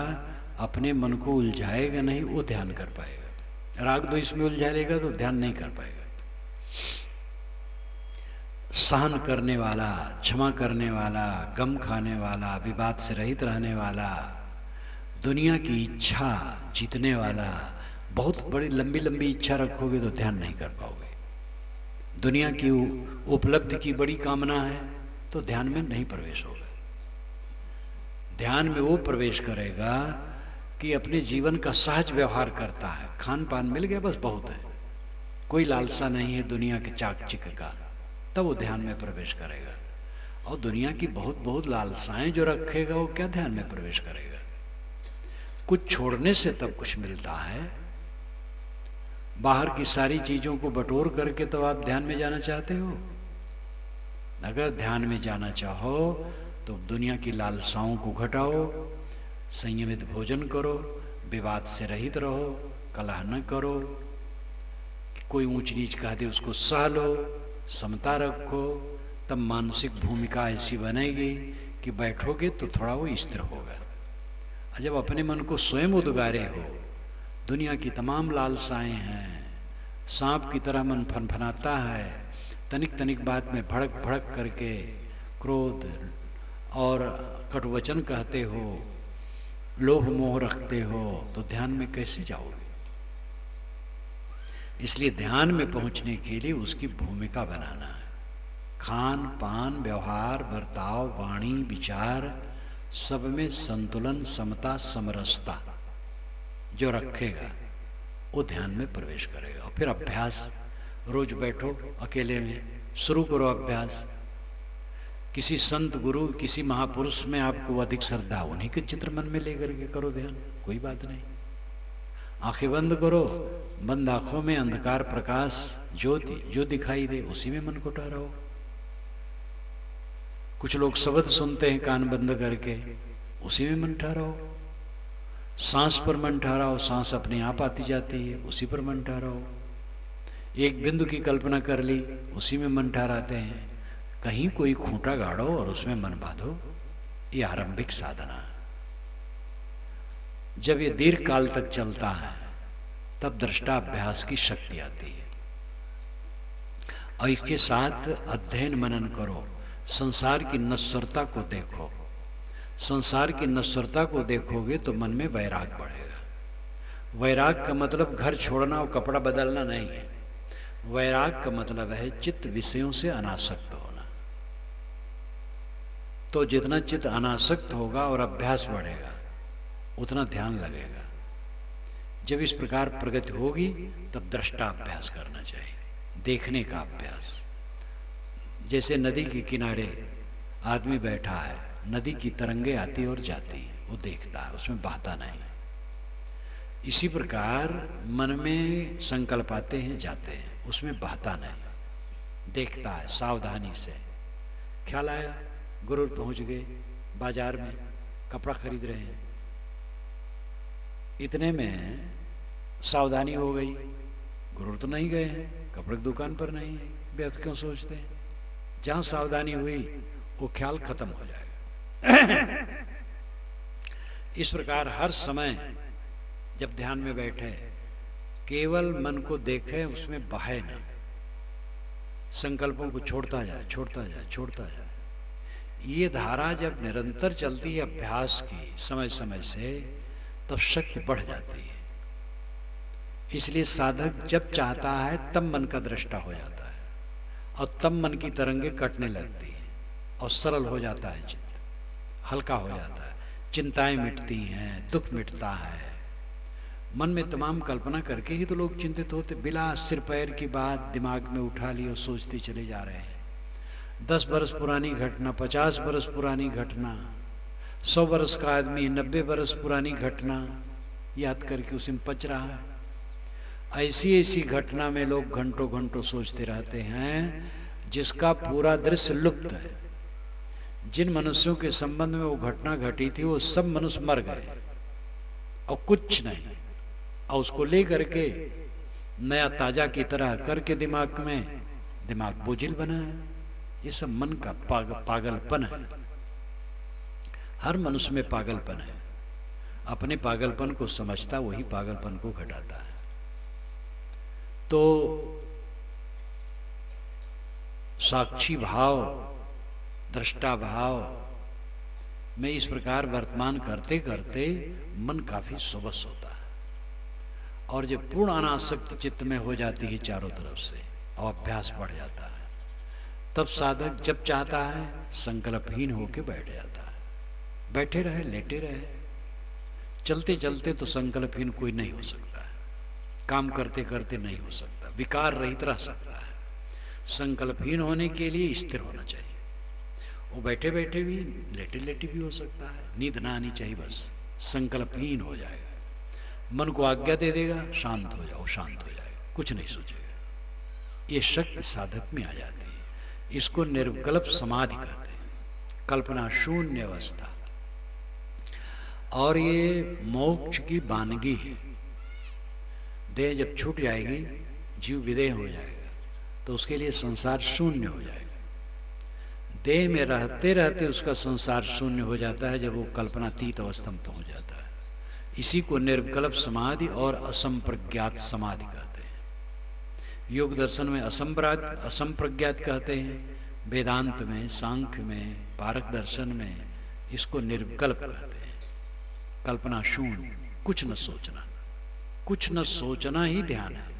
अपने मन को उलझाएगा नहीं, वो ध्यान कर पाएगा। राग द्वेष में उलझाएगा तो ध्यान नहीं कर पाएगा। सहन करने वाला, क्षमा करने वाला, गम खाने वाला, विवाद से रहित रहने वाला, दुनिया की इच्छा जीतने वाला। बहुत बड़ी लंबी लंबी इच्छा रखोगे तो ध्यान नहीं कर पाओगे। दुनिया की उपलब्धि की बड़ी कामना है तो ध्यान में नहीं प्रवेश होगा। ध्यान में वो प्रवेश करेगा कि अपने जीवन का सहज व्यवहार करता है। खान पान मिल गया बस बहुत है, कोई लालसा नहीं है दुनिया के चाकचिक का, तब वो ध्यान में प्रवेश करेगा। और दुनिया की बहुत बहुत लालसाएं जो रखेगा वो क्या ध्यान में प्रवेश करेगा? कुछ छोड़ने से तब कुछ मिलता है। बाहर की सारी चीजों को बटोर करके तो आप ध्यान में जाना चाहते हो। अगर ध्यान में जाना चाहो तो दुनिया की लालसाओं को घटाओ, संयमित भोजन करो, विवाद से रहित रहो, कलह न करो, कोई ऊंच नीच कह दे उसको सह लो, समता रखो। तब मानसिक भूमिका ऐसी बनेगी कि बैठोगे तो थोड़ा वो स्थिर होगा। जब अपने मन को स्वयं उद्गारे हो, दुनिया की तमाम लालसाएं हैं, सांप की तरह मन फनफनाता है, तनिक तनिक बात में भड़क भड़क करके क्रोध और कटुवचन कहते हो, लोभ मोह रखते हो, तो ध्यान में कैसे जाओगे? इसलिए ध्यान में पहुंचने के लिए उसकी भूमिका बनाना है। खान पान व्यवहार बर्ताव वाणी विचार सब में संतुलन समता समरसता जो रखेगा वो ध्यान में प्रवेश करेगा। और फिर अभ्यास, रोज बैठो अकेले में, शुरू करो अभ्यास। किसी संत गुरु किसी महापुरुष में आपको अधिक श्रद्धा, उन्हीं के चित्र मन में लेकर के करो ध्यान, कोई बात नहीं। आंखें बंद करो, बंद आंखों में अंधकार प्रकाश ज्योति जो दिखाई दे उसी में मन को ठहराओ। कुछ लोग शब्द सुनते हैं कान बंद करके, उसी में मन ठहराओ। सांस पर मन ठहराओ, सांस अपने आप आती जाती है, उसी पर मन ठहराओ। एक बिंदु की कल्पना कर ली, उसी में मन ठहराते हैं। कहीं कोई खूंटा गाड़ो और उसमें मन बांधो, ये आरंभिक साधना। जब ये दीर्घ काल तक चलता है तब दृष्टा अभ्यास की शक्ति आती है। और इसके साथ अध्ययन मनन करो, संसार की नश्वरता को देखो। संसार की नश्वरता को देखोगे तो मन में वैराग बढ़ेगा। वैराग का मतलब घर छोड़ना और कपड़ा बदलना नहीं है। वैराग का मतलब है चित्त विषयों से अनासक्त होना। तो जितना चित्त अनासक्त होगा और अभ्यास बढ़ेगा उतना ध्यान लगेगा। जब इस प्रकार प्रगति होगी तब दृष्टा अभ्यास करना चाहिए, देखने का अभ्यास। जैसे नदी के किनारे आदमी बैठा है, नदी की तरंगे आती और जाती है, वो देखता है, उसमें बहता नहीं। इसी प्रकार मन में संकल्प आते हैं जाते हैं, उसमें बहता नहीं, देखता है सावधानी से। ख्याल आया, गुरु पहुंच गए, बाजार में कपड़ा खरीद रहे हैं, इतने में सावधानी हो गई, गुरु तो नहीं गए हैं, कपड़े की दुकान पर नहीं है, व्यर्थ क्यों सोचते हैं। जहां सावधानी हुई वो ख्याल खत्म हो जाएगा। इस प्रकार हर समय जब ध्यान में बैठे केवल मन को देखे, उसमें बहे नहीं, संकल्पों को छोड़ता जाए छोड़ता जाए छोड़ता जाए। ये धारा जब निरंतर चलती है अभ्यास की समय समय से, तब शक्ति बढ़ जाती है। इसलिए साधक जब चाहता है तब मन का दृष्टा हो जाता है, और तब मन की तरंगे कटने लगती है और सरल हो जाता है चित्त, हल्का हो जाता है, चिंताएं मिटती हैं, दुख मिटता है। मन में तमाम कल्पना करके ही तो लोग चिंतित होते, बिला सिर पैर की बात दिमाग में उठा ली और सोचते चले जा रहे हैं। 10 बरस पुरानी घटना, 50 बरस पुरानी घटना, 100 बरस का आदमी 90 बरस पुरानी घटना याद करके उसी में पच रहा है। ऐसी ऐसी घटना में लोग घंटों घंटों सोचते रहते हैं, जिसका पूरा दृश्य लुप्त है। जिन मनुष्यों के संबंध में वो घटना घटी थी, वो सब मनुष्य मर गए और कुछ नहीं, और उसको ले करके नया ताजा की तरह करके दिमाग बोझिल बना है। ये सब मन का पागलपन है। हर मनुष्य में पागलपन है, अपने पागलपन को समझता वही पागलपन को घटाता है। तो साक्षी भाव, दृष्टा भाव में इस प्रकार वर्तमान करते करते मन काफी सुबस होता है, और जब पूर्ण अनासक्त चित्त में हो जाती है चारों तरफ से और अभ्यास बढ़ जाता है, तब साधक जब चाहता है संकल्पहीन होकर बैठ जाता है। बैठे रहे, लेटे रहे, चलते चलते तो संकल्पहीन कोई नहीं हो सकता है, काम करते करते नहीं हो सकता, विकार रहित रह सकता है। संकल्पहीन होने के लिए स्थिर होना चाहिए। वो बैठे बैठे भी, लेटे लेटे भी हो सकता है, नींद ना आनी चाहिए, बस संकल्पहीन हो जाएगा, मन को आज्ञा दे देगा शांत हो जाओ, शांत हो जाएगा, कुछ नहीं सोचेगा। ये शक्ति साधक में आ जाती है। इसको निर्विकल्प समाधि कहते हैं, कल्पना शून्य अवस्था। और ये मोक्ष की वानगी है। देह जब छूट जाएगी, जीव विदेह हो जाएगा, तो उसके लिए संसार शून्य हो जाएगा। देह में रहते रहते उसका संसार शून्य हो जाता है जब वो कल्पनातीत अवस्था में पहुंच जाता है। इसी को निर्विकल्प समाधि और असंप्रज्ञात समाधि कहते हैं। योग दर्शन में असंप्रज्ञात कहते हैं, वेदांत में, सांख्य में, पारक दर्शन में इसको निर्विकल्प कहते हैं। कल्पना शून्य, कुछ न सोचना, कुछ न सोचना ही ध्यान है।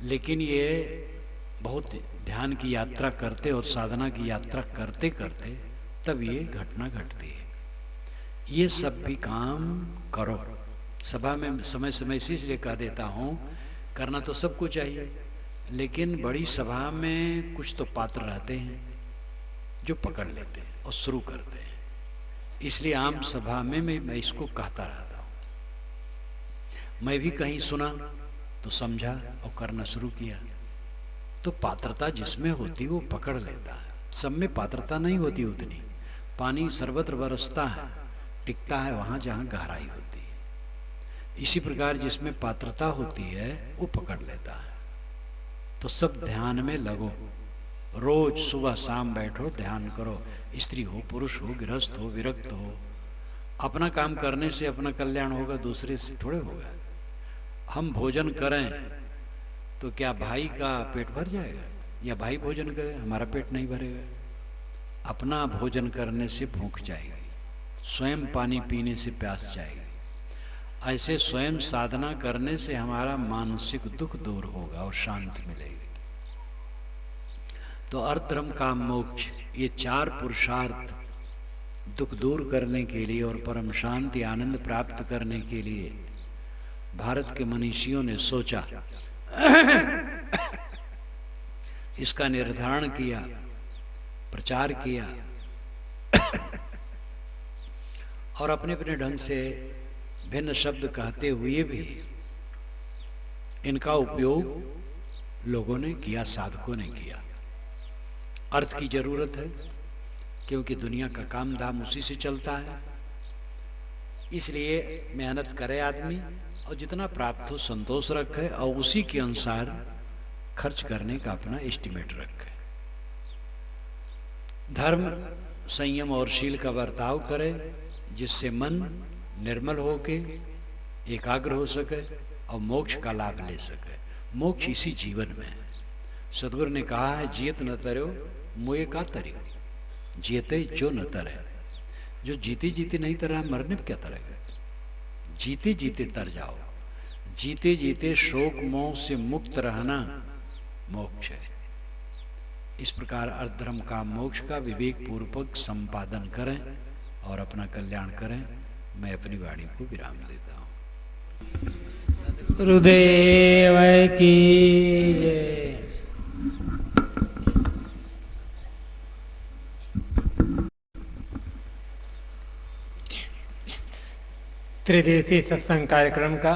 लेकिन ये बहुत ध्यान की यात्रा करते और साधना की यात्रा करते करते तब ये घटना घटती है। ये सब भी काम करो। सभा में समय समय से इसलिए कह देता हूं, करना तो सबको चाहिए, लेकिन बड़ी सभा में कुछ तो पात्र रहते हैं जो पकड़ लेते हैं और शुरू करते हैं। इसलिए आम सभा में मैं इसको कहता रहता हूं। मैं भी कहीं सुना तो समझा और करना शुरू किया। तो पात्रता जिसमें होती वो पकड़ लेता है। सब में पात्रता नहीं होती उतनी। पानी सर्वत्र बरसता है, टिकता है वहां जहां गहराई होती है। इसी प्रकार जिसमें पात्रता होती है वो पकड़ लेता है। तो सब ध्यान में लगो, रोज सुबह शाम बैठो, ध्यान करो। स्त्री हो, पुरुष हो, गृहस्थ हो, विरक्त हो। अपना काम करने से अपना कल्याण होगा, दूसरे से थोड़े होगा। हम भोजन करें तो क्या भाई का पेट भर जाएगा, या भाई भोजन करे हमारा पेट नहीं भरेगा। अपना भोजन करने से भूख जाएगी, स्वयं पानी पीने से प्यास जाएगी। ऐसे स्वयं साधना करने से हमारा मानसिक दुख दूर होगा और शांति मिलेगी। तो अर्थ धर्म काम मोक्ष, ये चार पुरुषार्थ दुख दूर करने के लिए और परम शांति आनंद प्राप्त करने के लिए भारत के मनीषियों ने सोचा, इसका निर्धारण किया, प्रचार किया और अपने अपने ढंग से भिन्न शब्द कहते हुए भी इनका उपयोग लोगों ने किया, साधकों ने किया। अर्थ की जरूरत है क्योंकि दुनिया का काम धाम उसी से चलता है, इसलिए मेहनत करे आदमी और जितना प्राप्त हो संतोष रखे और उसी के अनुसार खर्च करने का अपना एस्टिमेट रखे। धर्म, संयम और शील का बर्ताव करे जिससे मन निर्मल होके एकाग्र हो सके और मोक्ष का लाभ ले सके। मोक्ष इसी जीवन में है। सदगुरु ने कहा है, जियत न तरो मुए का तरियो, जियते जो न तरे। जो जीते जीते नहीं तरा मरने में क्या तरेगा? जीते जीते तर जाओ। जीते जीते शोक मोह से मुक्त रहना मोक्ष है। इस प्रकार अर्धधर्म का मोक्ष का विवेक पूर्वक संपादन करें और अपना कल्याण करें। मैं अपनी वाणी को विराम देता हूँ। गुरुदेव की जय। त्रिदिवसीय सत्संग कार्यक्रम का